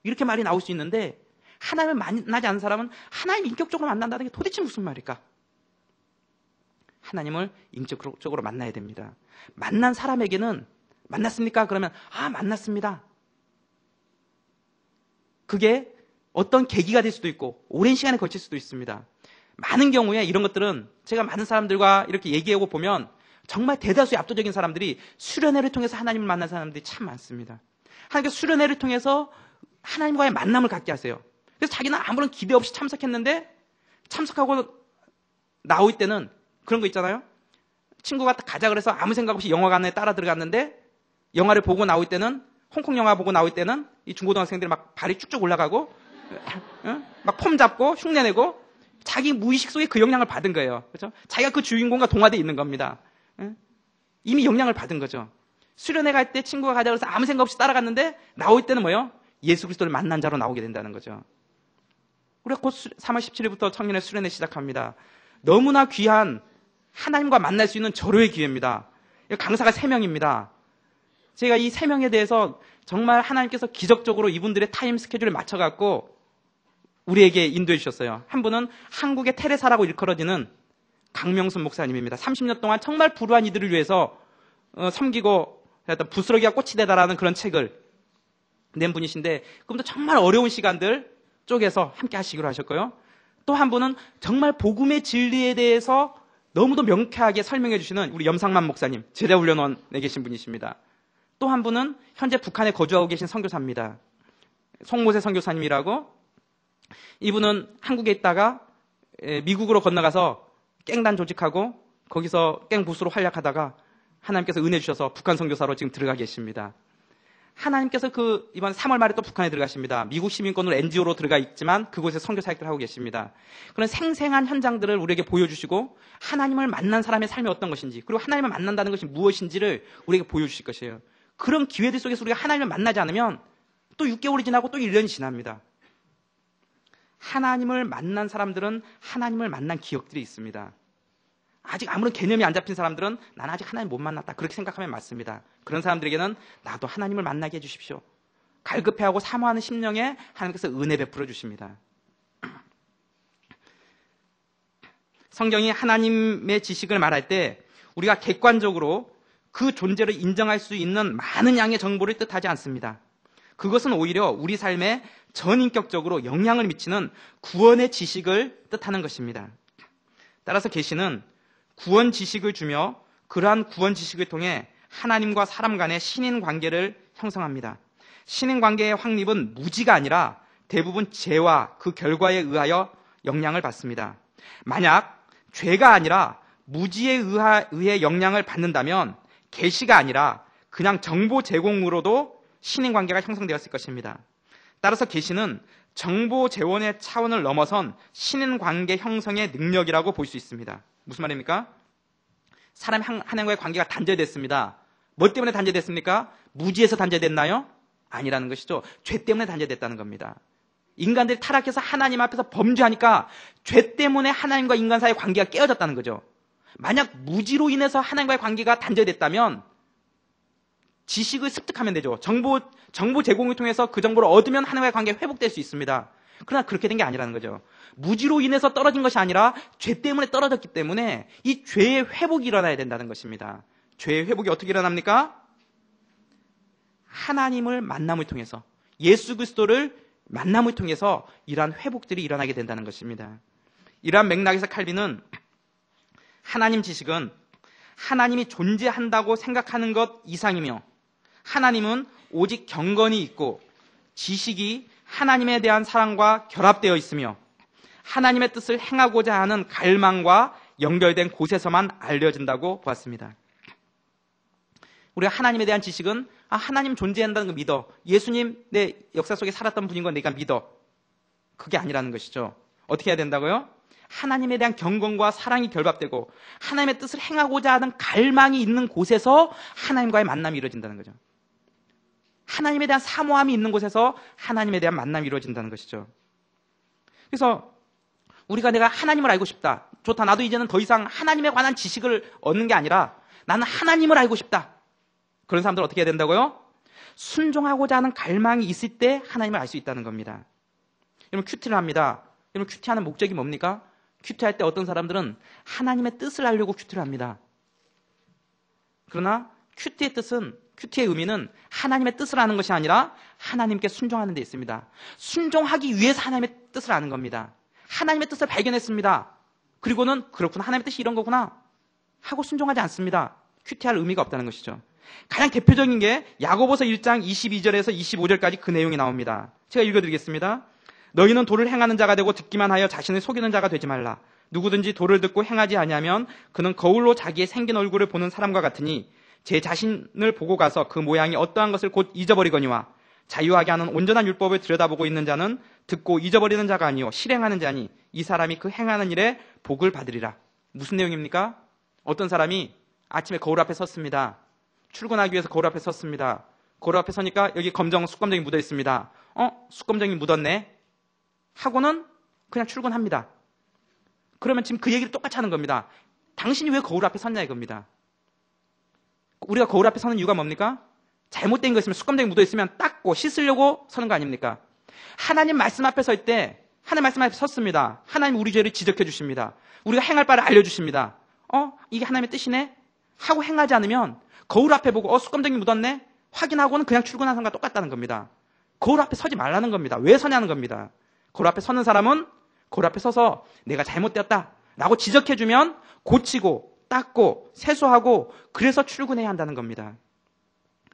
이렇게 말이 나올 수 있는데 하나님을 만나지 않은 사람은 하나님 인격적으로 만난다는 게 도대체 무슨 말일까? 하나님을 인격적으로 만나야 됩니다. 만난 사람에게는 만났습니까? 그러면 만났습니다. 그게 어떤 계기가 될 수도 있고 오랜 시간에 걸칠 수도 있습니다. 많은 경우에 이런 것들은 제가 많은 사람들과 이렇게 얘기하고 보면 정말 대다수의 압도적인 사람들이 수련회를 통해서 하나님을 만난 사람들이 참 많습니다. 하나님께서 수련회를 통해서 하나님과의 만남을 갖게 하세요. 그래서 자기는 아무런 기대 없이 참석했는데 참석하고 나올 때는 그런 거 있잖아요. 친구가 가자 그래서 아무 생각 없이 영화관에 따라 들어갔는데 영화를 보고 나올 때는 홍콩 영화 보고 나올 때는 이 중고등학생들이 막 발이 쭉쭉 올라가고 막 폼 잡고 흉내내고 자기 무의식 속에 그 영향을 받은 거예요. 그렇죠? 자기가 그 주인공과 동화되어 있는 겁니다. 이미 영향을 받은 거죠. 수련회 갈 때 친구가 가자 그래서 아무 생각 없이 따라갔는데 나올 때는 뭐예요? 예수 그리스도를 만난 자로 나오게 된다는 거죠. 우리가 곧 3월 17일부터 청년의 수련회 시작합니다. 너무나 귀한 하나님과 만날 수 있는 절호의 기회입니다. 강사가 3명입니다. 제가 이 3명에 대해서 정말 하나님께서 기적적으로 이분들의 타임 스케줄을 맞춰갖고 우리에게 인도해 주셨어요. 한 분은 한국의 테레사라고 일컬어지는 강명순 목사님입니다. 30년 동안 정말 불우한 이들을 위해서 섬기고 부스러기가 꽃이 되다라는 그런 책을 낸 분이신데 그분도 정말 어려운 시간들 쪽에서 함께 하시기로 하셨고요. 또 한 분은 정말 복음의 진리에 대해서 너무도 명쾌하게 설명해 주시는 우리 염상만 목사님, 제자훈련원에 계신 분이십니다. 또 한 분은 현재 북한에 거주하고 계신 선교사입니다. 송모세 선교사님이라고 이분은 한국에 있다가 미국으로 건너가서 깽단 조직하고 거기서 깽부수로 활약하다가 하나님께서 은혜 주셔서 북한 선교사로 지금 들어가 계십니다. 하나님께서 이번 3월 말에 또 북한에 들어가십니다. 미국 시민권으로 NGO로 들어가 있지만 그곳에 선교 사역들을 하고 계십니다. 그런 생생한 현장들을 우리에게 보여주시고 하나님을 만난 사람의 삶이 어떤 것인지, 그리고 하나님을 만난다는 것이 무엇인지를 우리에게 보여주실 것이에요. 그런 기회들 속에서 우리가 하나님을 만나지 않으면 또 6개월이 지나고 또 1년이 지납니다. 하나님을 만난 사람들은 하나님을 만난 기억들이 있습니다. 아직 아무런 개념이 안 잡힌 사람들은 나는 아직 하나님 못 만났다, 그렇게 생각하면 맞습니다. 그런 사람들에게는 나도 하나님을 만나게 해주십시오. 갈급해하고 사모하는 심령에 하나님께서 은혜 베풀어 주십니다. 성경이 하나님의 지식을 말할 때 우리가 객관적으로 그 존재를 인정할 수 있는 많은 양의 정보를 뜻하지 않습니다. 그것은 오히려 우리 삶에 전인격적으로 영향을 미치는 구원의 지식을 뜻하는 것입니다. 따라서 계시는 구원 지식을 주며 그러한 구원 지식을 통해 하나님과 사람 간의 신인 관계를 형성합니다. 신인 관계의 확립은 무지가 아니라 대부분 죄와 그 결과에 의하여 영향을 받습니다. 만약 죄가 아니라 무지에 의해 영향을 받는다면 계시가 아니라 그냥 정보 제공으로도 신인 관계가 형성되었을 것입니다. 따라서 계시는 정보 재원의 차원을 넘어선 신인 관계 형성의 능력이라고 볼 수 있습니다. 무슨 말입니까? 사람 하나님과의 관계가 단절됐습니다. 뭐 때문에 단절됐습니까? 무지에서 단절됐나요? 아니라는 것이죠. 죄 때문에 단절됐다는 겁니다. 인간들이 타락해서 하나님 앞에서 범죄하니까 죄 때문에 하나님과 인간 사이의 관계가 깨어졌다는 거죠. 만약 무지로 인해서 하나님과의 관계가 단절됐다면 지식을 습득하면 되죠. 정보 제공을 통해서 그 정보를 얻으면 하나님과의 관계가 회복될 수 있습니다. 그러나 그렇게 된 게 아니라는 거죠. 무지로 인해서 떨어진 것이 아니라 죄 때문에 떨어졌기 때문에 이 죄의 회복이 일어나야 된다는 것입니다. 죄의 회복이 어떻게 일어납니까? 하나님을 만남을 통해서, 예수 그리스도를 만남을 통해서 이러한 회복들이 일어나게 된다는 것입니다. 이러한 맥락에서 칼빈은 하나님 지식은 하나님이 존재한다고 생각하는 것 이상이며, 하나님은 오직 경건이 있고 지식이 하나님에 대한 사랑과 결합되어 있으며 하나님의 뜻을 행하고자 하는 갈망과 연결된 곳에서만 알려진다고 보았습니다. 우리가 하나님에 대한 지식은 하나님 존재한다는 거 믿어, 예수님 내 역사 속에 살았던 분인 건 내가 믿어, 그게 아니라는 것이죠. 어떻게 해야 된다고요? 하나님에 대한 경건과 사랑이 결합되고 하나님의 뜻을 행하고자 하는 갈망이 있는 곳에서 하나님과의 만남이 이루어진다는 거죠. 하나님에 대한 사모함이 있는 곳에서 하나님에 대한 만남이 이루어진다는 것이죠. 그래서 우리가 내가 하나님을 알고 싶다, 좋다, 나도 이제는 더 이상 하나님에 관한 지식을 얻는 게 아니라 나는 하나님을 알고 싶다, 그런 사람들은 어떻게 해야 된다고요? 순종하고자 하는 갈망이 있을 때 하나님을 알 수 있다는 겁니다. 여러분 큐티를 합니다. 여러분 큐티하는 목적이 뭡니까? 큐티할 때 어떤 사람들은 하나님의 뜻을 알려고 큐티를 합니다. 그러나 큐티의 의미는 하나님의 뜻을 아는 것이 아니라 하나님께 순종하는 데 있습니다. 순종하기 위해서 하나님의 뜻을 아는 겁니다. 하나님의 뜻을 발견했습니다. 그리고는 그렇구나, 하나님의 뜻이 이런 거구나 하고 순종하지 않습니다. 큐티할 의미가 없다는 것이죠. 가장 대표적인 게 야고보서 1장 22절에서 25절까지 그 내용이 나옵니다. 제가 읽어드리겠습니다. 너희는 도를 행하는 자가 되고 듣기만 하여 자신을 속이는 자가 되지 말라. 누구든지 도를 듣고 행하지 아니하면 그는 거울로 자기의 생긴 얼굴을 보는 사람과 같으니 제 자신을 보고 가서 그 모양이 어떠한 것을 곧 잊어버리거니와 자유하게 하는 온전한 율법을 들여다보고 있는 자는 듣고 잊어버리는 자가 아니요 실행하는 자니 이 사람이 그 행하는 일에 복을 받으리라. 무슨 내용입니까? 어떤 사람이 아침에 거울 앞에 섰습니다. 출근하기 위해서 거울 앞에 섰습니다. 거울 앞에 서니까 여기 숯검정이 묻어 있습니다. 숯검정이 묻었네 하고는 그냥 출근합니다. 그러면 지금 그 얘기를 똑같이 하는 겁니다. 당신이 왜 거울 앞에 섰냐 이겁니다. 우리가 거울 앞에 서는 이유가 뭡니까? 잘못된 거 있으면, 숯검정이 묻어 있으면 닦고 씻으려고 서는 거 아닙니까? 하나님 말씀 앞에 설 때 하나님 말씀 앞에 섰습니다. 하나님 우리 죄를 지적해 주십니다. 우리가 행할 바를 알려주십니다. 이게 하나님의 뜻이네 하고 행하지 않으면 거울 앞에 보고 숯검정이 묻었네 확인하고는 그냥 출근하는 사람과 똑같다는 겁니다. 거울 앞에 서지 말라는 겁니다. 왜 서냐는 겁니다. 거울 앞에 서는 사람은 거울 앞에 서서 내가 잘못되었다 라고 지적해주면 고치고 닦고 세수하고 그래서 출근해야 한다는 겁니다.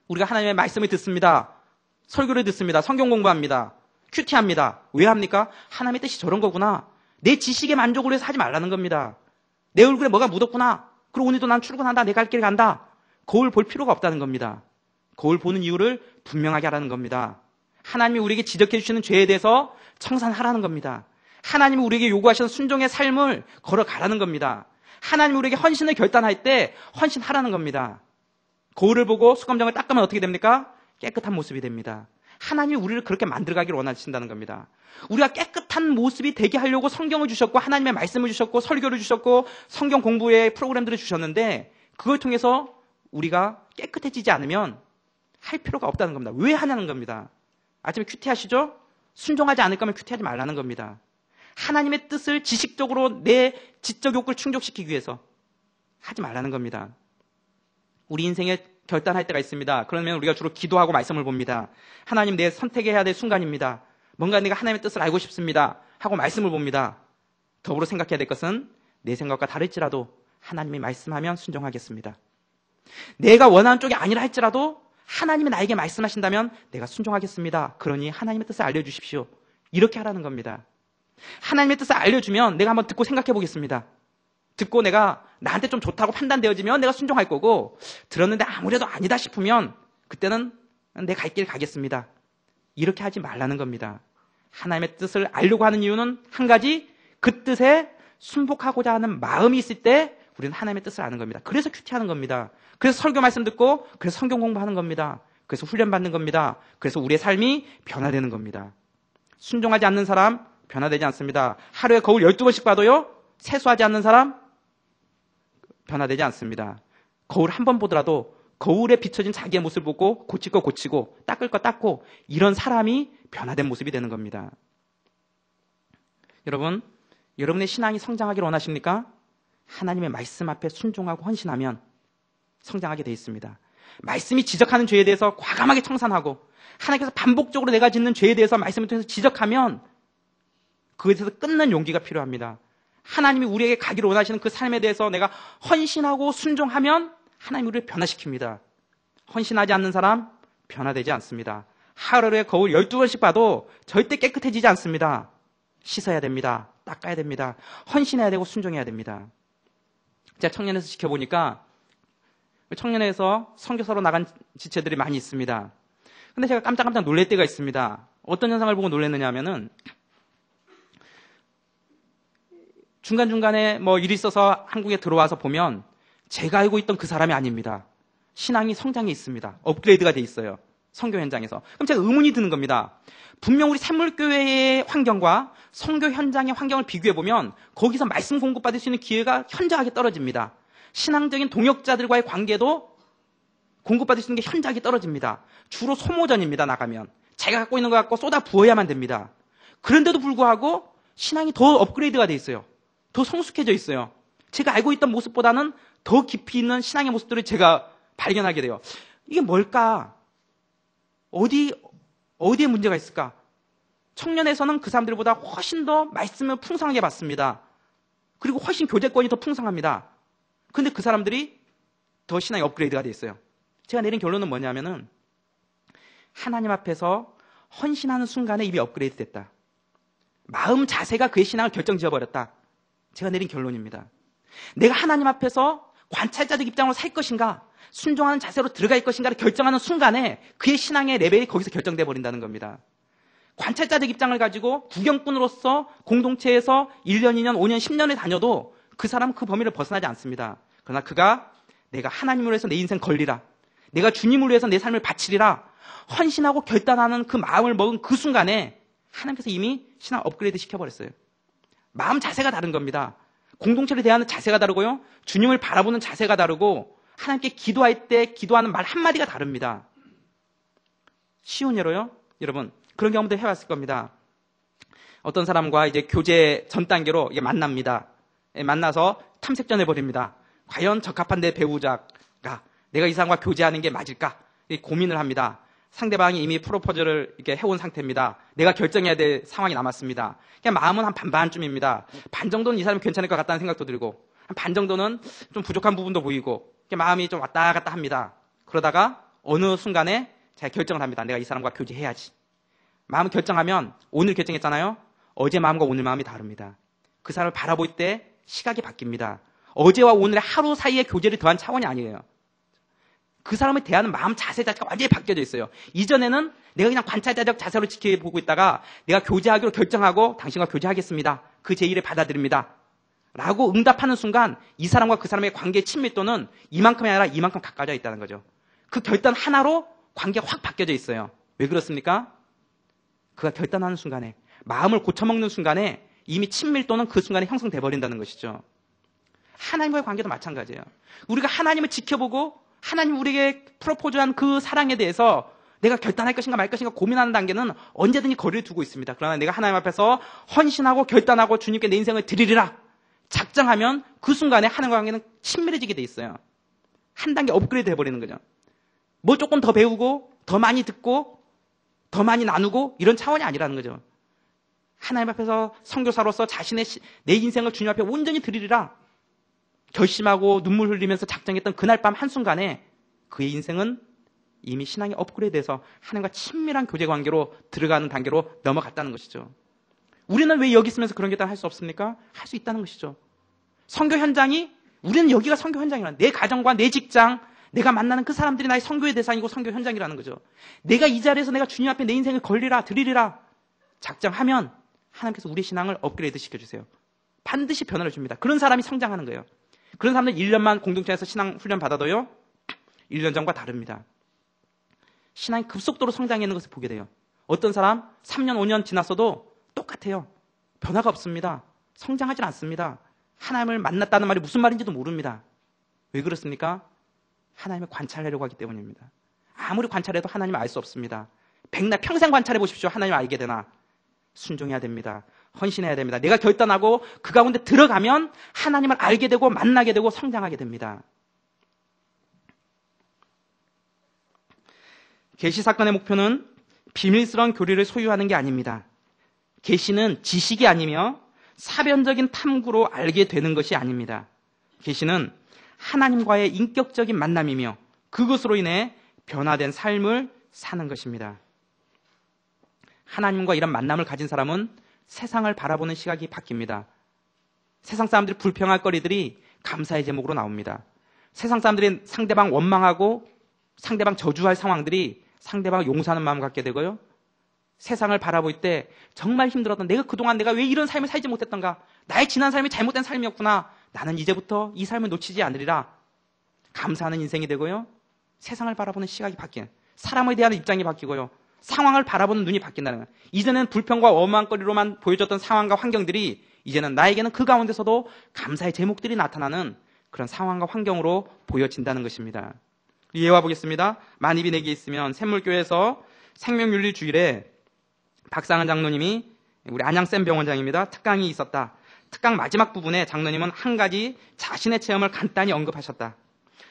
우리가 하나님의 말씀을 듣습니다. 설교를 듣습니다. 성경 공부합니다. 큐티합니다. 왜 합니까? 하나님의 뜻이 저런 거구나. 내 지식에 만족을 해서 하지 말라는 겁니다. 내 얼굴에 뭐가 묻었구나. 그리고 오늘도 난 출근한다. 내 갈 길 간다. 거울 볼 필요가 없다는 겁니다. 거울 보는 이유를 분명하게 하라는 겁니다. 하나님이 우리에게 지적해 주시는 죄에 대해서 청산하라는 겁니다. 하나님이 우리에게 요구하시는 순종의 삶을 걸어가라는 겁니다. 하나님이 우리에게 헌신을 결단할 때 헌신하라는 겁니다. 거울을 보고 수감장을 닦으면 어떻게 됩니까? 깨끗한 모습이 됩니다. 하나님이 우리를 그렇게 만들어가기를 원하신다는 겁니다. 우리가 깨끗한 모습이 되게 하려고 성경을 주셨고 하나님의 말씀을 주셨고 설교를 주셨고 성경 공부의 프로그램들을 주셨는데 그걸 통해서 우리가 깨끗해지지 않으면 할 필요가 없다는 겁니다. 왜 하냐는 겁니다. 아침에 큐티하시죠? 순종하지 않을 거면 큐티하지 말라는 겁니다. 하나님의 뜻을 지식적으로 내 지적 욕구를 충족시키기 위해서 하지 말라는 겁니다. 우리 인생에 결단할 때가 있습니다. 그러면 우리가 주로 기도하고 말씀을 봅니다. 하나님 내 선택해야 될 순간입니다. 뭔가 내가 하나님의 뜻을 알고 싶습니다. 하고 말씀을 봅니다. 더불어 생각해야 될 것은 내 생각과 다를지라도 하나님이 말씀하면 순종하겠습니다. 내가 원하는 쪽이 아니라 할지라도 하나님이 나에게 말씀하신다면 내가 순종하겠습니다. 그러니 하나님의 뜻을 알려주십시오. 이렇게 하라는 겁니다. 하나님의 뜻을 알려주면 내가 한번 듣고 생각해 보겠습니다. 듣고 내가 나한테 좀 좋다고 판단되어지면 내가 순종할 거고 들었는데 아무래도 아니다 싶으면 그때는 내 갈 길 가겠습니다. 이렇게 하지 말라는 겁니다. 하나님의 뜻을 알려고 하는 이유는 한 가지, 그 뜻에 순복하고자 하는 마음이 있을 때 우리는 하나님의 뜻을 아는 겁니다. 그래서 큐티하는 겁니다. 그래서 설교 말씀 듣고 그래서 성경 공부하는 겁니다. 그래서 훈련받는 겁니다. 그래서 우리의 삶이 변화되는 겁니다. 순종하지 않는 사람 변화되지 않습니다. 하루에 거울 12번씩 봐도요 세수하지 않는 사람 변화되지 않습니다. 거울 한 번 보더라도 거울에 비춰진 자기의 모습을 보고 고칠 거 고치고 닦을 거 닦고 이런 사람이 변화된 모습이 되는 겁니다. 여러분, 여러분의 신앙이 성장하기를 원하십니까? 하나님의 말씀 앞에 순종하고 헌신하면 성장하게 되어 있습니다. 말씀이 지적하는 죄에 대해서 과감하게 청산하고 하나님께서 반복적으로 내가 짓는 죄에 대해서 말씀을 통해서 지적하면 그것에 대해서 끊는 용기가 필요합니다. 하나님이 우리에게 가기를 원하시는 그 삶에 대해서 내가 헌신하고 순종하면 하나님이 우리를 변화시킵니다. 헌신하지 않는 사람 변화되지 않습니다. 하루에 거울 12번씩 봐도 절대 깨끗해지지 않습니다. 씻어야 됩니다. 닦아야 됩니다. 헌신해야 되고 순종해야 됩니다. 제가 청년에서 지켜보니까 청년회에서 선교사로 나간 지체들이 많이 있습니다. 근데 제가 깜짝깜짝 놀랄 때가 있습니다. 어떤 현상을 보고 놀랐느냐 하면은 중간중간에 뭐 일이 있어서 한국에 들어와서 보면 제가 알고 있던 그 사람이 아닙니다. 신앙이 성장해 있습니다. 업그레이드가 돼 있어요. 선교 현장에서. 그럼 제가 의문이 드는 겁니다. 분명 우리 샘물교회의 환경과 선교 현장의 환경을 비교해보면 거기서 말씀 공급받을 수 있는 기회가 현저하게 떨어집니다. 신앙적인 동역자들과의 관계도 공급받을 수 있는 게 현저하게 떨어집니다. 주로 소모전입니다. 나가면. 자기가 갖고 있는 거 갖고 쏟아 부어야만 됩니다. 그런데도 불구하고 신앙이 더 업그레이드가 돼 있어요. 더 성숙해져 있어요. 제가 알고 있던 모습보다는 더 깊이 있는 신앙의 모습들을 제가 발견하게 돼요. 이게 뭘까? 어디에 문제가 있을까? 청년에서는 그 사람들보다 훨씬 더 말씀을 풍성하게 받습니다. 그리고 훨씬 교제권이 더 풍성합니다. 근데 그 사람들이 더 신앙이 업그레이드가 돼 있어요. 제가 내린 결론은 뭐냐면은 하나님 앞에서 헌신하는 순간에 이미 업그레이드 됐다. 마음 자세가 그의 신앙을 결정지어버렸다. 제가 내린 결론입니다. 내가 하나님 앞에서 관찰자적 입장으로 살 것인가, 순종하는 자세로 들어갈 것인가를 결정하는 순간에 그의 신앙의 레벨이 거기서 결정돼 버린다는 겁니다. 관찰자적 입장을 가지고 구경꾼으로서 공동체에서 1년, 2년, 5년, 10년을 다녀도 그 사람은 그 범위를 벗어나지 않습니다. 그러나 그가 내가 하나님을 위해서 내 인생 걸리라, 내가 주님을 위해서 내 삶을 바치리라 헌신하고 결단하는 그 마음을 먹은 그 순간에 하나님께서 이미 신앙 업그레이드 시켜버렸어요. 마음 자세가 다른 겁니다. 공동체를 대하는 자세가 다르고요. 주님을 바라보는 자세가 다르고 하나님께 기도할 때 기도하는 말 한마디가 다릅니다. 쉬운 예로요. 여러분 그런 경험도 해왔을 겁니다. 어떤 사람과 이제 교제 전 단계로 이게 만납니다. 만나서 탐색전 해버립니다. 과연 적합한 내 배우자가 내가 이 사람과 교제하는 게 맞을까? 고민을 합니다. 상대방이 이미 프로포즈를 이렇게 해온 상태입니다. 내가 결정해야 될 상황이 남았습니다. 그냥 마음은 한 반반쯤입니다. 반 정도는 이 사람이 괜찮을 것 같다는 생각도 들고 한 반 정도는 좀 부족한 부분도 보이고 마음이 좀 왔다 갔다 합니다. 그러다가 어느 순간에 제가 결정을 합니다. 내가 이 사람과 교제해야지. 마음을 결정하면 오늘 결정했잖아요. 어제 마음과 오늘 마음이 다릅니다. 그 사람을 바라볼 때 시각이 바뀝니다. 어제와 오늘의 하루 사이의 교제를 더한 차원이 아니에요. 그 사람을 대하는 마음 자세 자체가 완전히 바뀌어져 있어요. 이전에는 내가 그냥 관찰자적 자세로 지켜보고 있다가 내가 교제하기로 결정하고 당신과 교제하겠습니다. 그 제의를 받아들입니다. 라고 응답하는 순간 이 사람과 그 사람의 관계의 친밀도는 이만큼이 아니라 이만큼 가까워져 있다는 거죠. 그 결단 하나로 관계가 확 바뀌어져 있어요. 왜 그렇습니까? 그가 결단하는 순간에, 마음을 고쳐먹는 순간에 이미 친밀도는 그 순간에 형성돼 버린다는 것이죠. 하나님과의 관계도 마찬가지예요. 우리가 하나님을 지켜보고 하나님 우리에게 프로포즈한 그 사랑에 대해서 내가 결단할 것인가 말 것인가 고민하는 단계는 언제든지 거리를 두고 있습니다. 그러나 내가 하나님 앞에서 헌신하고 결단하고 주님께 내 인생을 드리리라 작정하면 그 순간에 하나님과 관계는 친밀해지게 돼 있어요. 한 단계 업그레이드 해버리는 거죠. 뭐 조금 더 배우고 더 많이 듣고 더 많이 나누고 이런 차원이 아니라는 거죠. 하나님 앞에서 선교사로서 내 인생을 주님 앞에 온전히 드리리라 결심하고 눈물 흘리면서 작정했던 그날 밤 한순간에 그의 인생은 이미 신앙이 업그레이드돼서 하나님과 친밀한 교제 관계로 들어가는 단계로 넘어갔다는 것이죠. 우리는 왜 여기 있으면서 그런 결단을 할 수 없습니까? 할 수 있다는 것이죠. 선교 현장이, 우리는 여기가 선교 현장이라는, 내 가정과 내 직장, 내가 만나는 그 사람들이 나의 선교의 대상이고 선교 현장이라는 거죠. 내가 이 자리에서 내가 주님 앞에 내 인생을 걸리라, 드리리라 작정하면 하나님께서 우리의 신앙을 업그레이드 시켜주세요. 반드시 변화를 줍니다. 그런 사람이 성장하는 거예요. 그런 사람들 1년만 공동체에서 신앙 훈련 받아도요, 1년 전과 다릅니다. 신앙이 급속도로 성장하는 것을 보게 돼요. 어떤 사람 3년, 5년 지났어도 똑같아요. 변화가 없습니다. 성장하지 않습니다. 하나님을 만났다는 말이 무슨 말인지도 모릅니다. 왜 그렇습니까? 하나님을 관찰하려고 하기 때문입니다. 아무리 관찰해도 하나님을 알 수 없습니다. 백날 평생 관찰해 보십시오. 하나님을 알게 되나? 순종해야 됩니다. 헌신해야 됩니다. 내가 결단하고 그 가운데 들어가면 하나님을 알게 되고 만나게 되고 성장하게 됩니다. 계시 사건의 목표는 비밀스러운 교리를 소유하는 게 아닙니다. 계시는 지식이 아니며 사변적인 탐구로 알게 되는 것이 아닙니다. 계시는 하나님과의 인격적인 만남이며 그것으로 인해 변화된 삶을 사는 것입니다. 하나님과 이런 만남을 가진 사람은 세상을 바라보는 시각이 바뀝니다. 세상 사람들이 불평할 거리들이 감사의 제목으로 나옵니다. 세상 사람들이 상대방 원망하고 상대방 저주할 상황들이 상대방을 용서하는 마음을 갖게 되고요. 세상을 바라볼 때 정말 힘들었던, 내가 그동안 내가 왜 이런 삶을 살지 못했던가, 나의 지난 삶이 잘못된 삶이었구나, 나는 이제부터 이 삶을 놓치지 않으리라 감사하는 인생이 되고요. 세상을 바라보는 시각이 바뀌는, 사람에 대한 입장이 바뀌고요. 상황을 바라보는 눈이 바뀐다는 거예요. 이제는 불평과 원망거리로만 보여줬던 상황과 환경들이 이제는 나에게는 그 가운데서도 감사의 제목들이 나타나는 그런 상황과 환경으로 보여진다는 것입니다. 예화 보겠습니다. 만입이 내게 있으면 샘물교회에서 생명윤리주일에 박상은 장로님이, 우리 안양쌤 병원장입니다, 특강이 있었다. 특강 마지막 부분에 장로님은 한 가지 자신의 체험을 간단히 언급하셨다.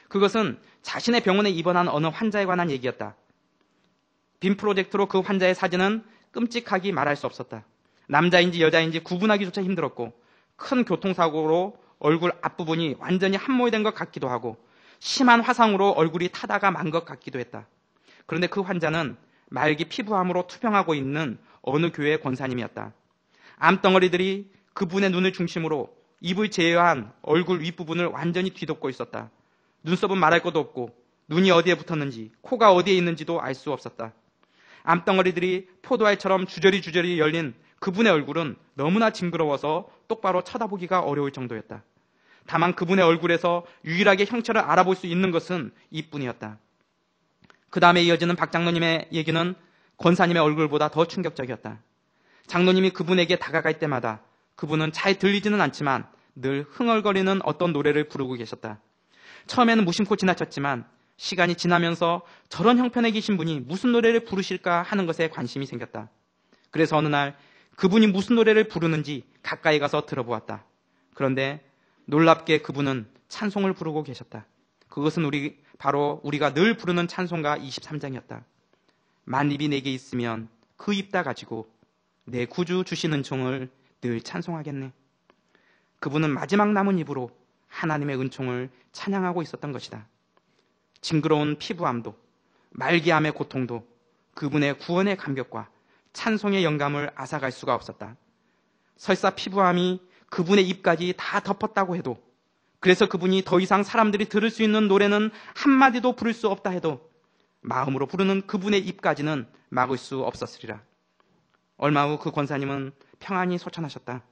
그것은 자신의 병원에 입원한 어느 환자에 관한 얘기였다. 빔 프로젝트로 그 환자의 사진은 끔찍하기 말할 수 없었다. 남자인지 여자인지 구분하기조차 힘들었고 큰 교통사고로 얼굴 앞부분이 완전히 함몰된 것 같기도 하고 심한 화상으로 얼굴이 타다가 만 것 같기도 했다. 그런데 그 환자는 말기 피부암으로 투병하고 있는 어느 교회의 권사님이었다. 암덩어리들이 그분의 눈을 중심으로 입을 제외한 얼굴 윗부분을 완전히 뒤덮고 있었다. 눈썹은 말할 것도 없고 눈이 어디에 붙었는지 코가 어디에 있는지도 알 수 없었다. 암덩어리들이 포도알처럼 주저리 열린 그분의 얼굴은 너무나 징그러워서 똑바로 쳐다보기가 어려울 정도였다. 다만 그분의 얼굴에서 유일하게 형체를 알아볼 수 있는 것은 이뿐이었다. 그 다음에 이어지는 박 장로님의 얘기는 권사님의 얼굴보다 더 충격적이었다. 장로님이 그분에게 다가갈 때마다 그분은 잘 들리지는 않지만 늘 흥얼거리는 어떤 노래를 부르고 계셨다. 처음에는 무심코 지나쳤지만 시간이 지나면서 저런 형편에 계신 분이 무슨 노래를 부르실까 하는 것에 관심이 생겼다. 그래서 어느 날 그분이 무슨 노래를 부르는지 가까이 가서 들어보았다. 그런데 놀랍게 그분은 찬송을 부르고 계셨다. 그것은 바로 우리가 늘 부르는 찬송가 23장이었다. 만입이 내게 있으면 그 입 다 가지고 내 구주 주신 은총을 늘 찬송하겠네. 그분은 마지막 남은 입으로 하나님의 은총을 찬양하고 있었던 것이다. 징그러운 피부암도 말기암의 고통도 그분의 구원의 감격과 찬송의 영감을 앗아갈 수가 없었다. 설사 피부암이 그분의 입까지 다 덮었다고 해도, 그래서 그분이 더 이상 사람들이 들을 수 있는 노래는 한마디도 부를 수 없다 해도 마음으로 부르는 그분의 입까지는 막을 수 없었으리라. 얼마 후 그 권사님은 평안히 소천하셨다.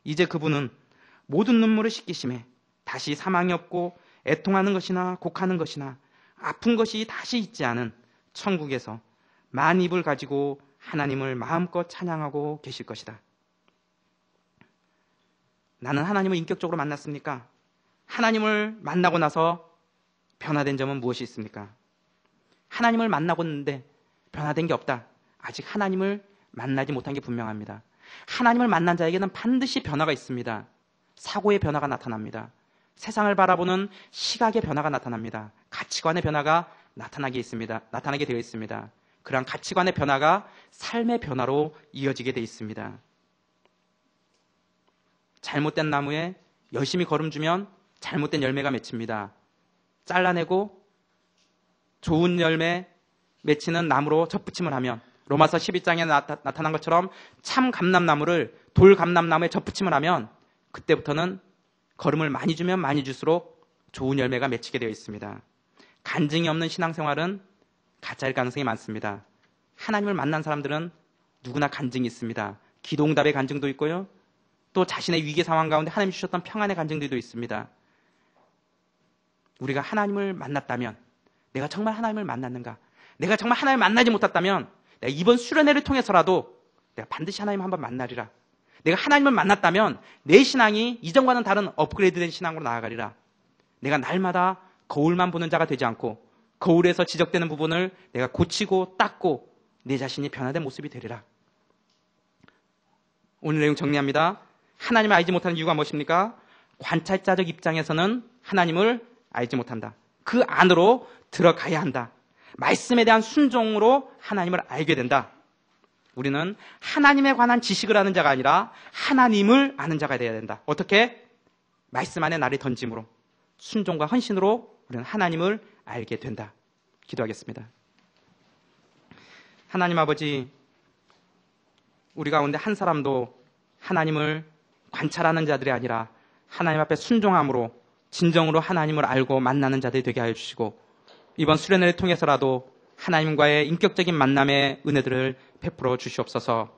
이제 그분은 모든 눈물을 씻기심에 다시 사망이 없고 애통하는 것이나 곡하는 것이나 아픈 것이 다시 있지 않은 천국에서 만입을 가지고 하나님을 마음껏 찬양하고 계실 것이다. 나는 하나님을 인격적으로 만났습니까? 하나님을 만나고 나서 변화된 점은 무엇이 있습니까? 하나님을 만나고 있는데 변화된 게 없다. 아직 하나님을 만나지 못한 게 분명합니다. 하나님을 만난 자에게는 반드시 변화가 있습니다. 사고의 변화가 나타납니다. 세상을 바라보는 시각의 변화가 나타납니다. 가치관의 변화가 나타나게 되어 있습니다. 그러한 가치관의 변화가 삶의 변화로 이어지게 되어 있습니다. 잘못된 나무에 열심히 걸음주면 잘못된 열매가 맺힙니다. 잘라내고 좋은 열매 맺히는 나무로 접붙임을 하면, 로마서 12장에 나타난 것처럼 참 감람나무를 돌 감람나무에 접붙임을 하면 그때부터는 걸음을 많이 주면 많이 줄수록 좋은 열매가 맺히게 되어 있습니다. 간증이 없는 신앙생활은 가짜일 가능성이 많습니다. 하나님을 만난 사람들은 누구나 간증이 있습니다. 기도응답의 간증도 있고요. 또 자신의 위기 상황 가운데 하나님 주셨던 평안의 간증들도 있습니다. 우리가 하나님을 만났다면, 내가 정말 하나님을 만났는가? 내가 정말 하나님을 만나지 못했다면 내가 이번 수련회를 통해서라도 내가 반드시 하나님 한번 만나리라. 내가 하나님을 만났다면 내 신앙이 이전과는 다른 업그레이드된 신앙으로 나아가리라. 내가 날마다 거울만 보는 자가 되지 않고 거울에서 지적되는 부분을 내가 고치고 닦고 내 자신이 변화된 모습이 되리라. 오늘 내용 정리합니다. 하나님을 알지 못하는 이유가 무엇입니까? 관찰자적 입장에서는 하나님을 알지 못한다. 그 안으로 들어가야 한다. 말씀에 대한 순종으로 하나님을 알게 된다. 우리는 하나님에 관한 지식을 아는 자가 아니라 하나님을 아는 자가 되어야 된다. 어떻게? 말씀 안에 나를 던짐으로, 순종과 헌신으로 우리는 하나님을 알게 된다. 기도하겠습니다. 하나님 아버지, 우리 가운데 한 사람도 하나님을 관찰하는 자들이 아니라 하나님 앞에 순종함으로 진정으로 하나님을 알고 만나는 자들이 되게 하여 주시고, 이번 수련회를 통해서라도 하나님과의 인격적인 만남의 은혜들을 베풀어 주시옵소서.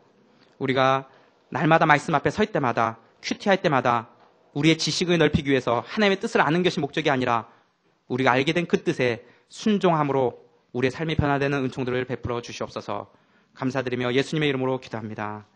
우리가 날마다 말씀 앞에 설 때마다, 큐티할 때마다 우리의 지식을 넓히기 위해서 하나님의 뜻을 아는 것이 목적이 아니라 우리가 알게 된 그 뜻에 순종함으로 우리의 삶이 변화되는 은총들을 베풀어 주시옵소서. 감사드리며 예수님의 이름으로 기도합니다.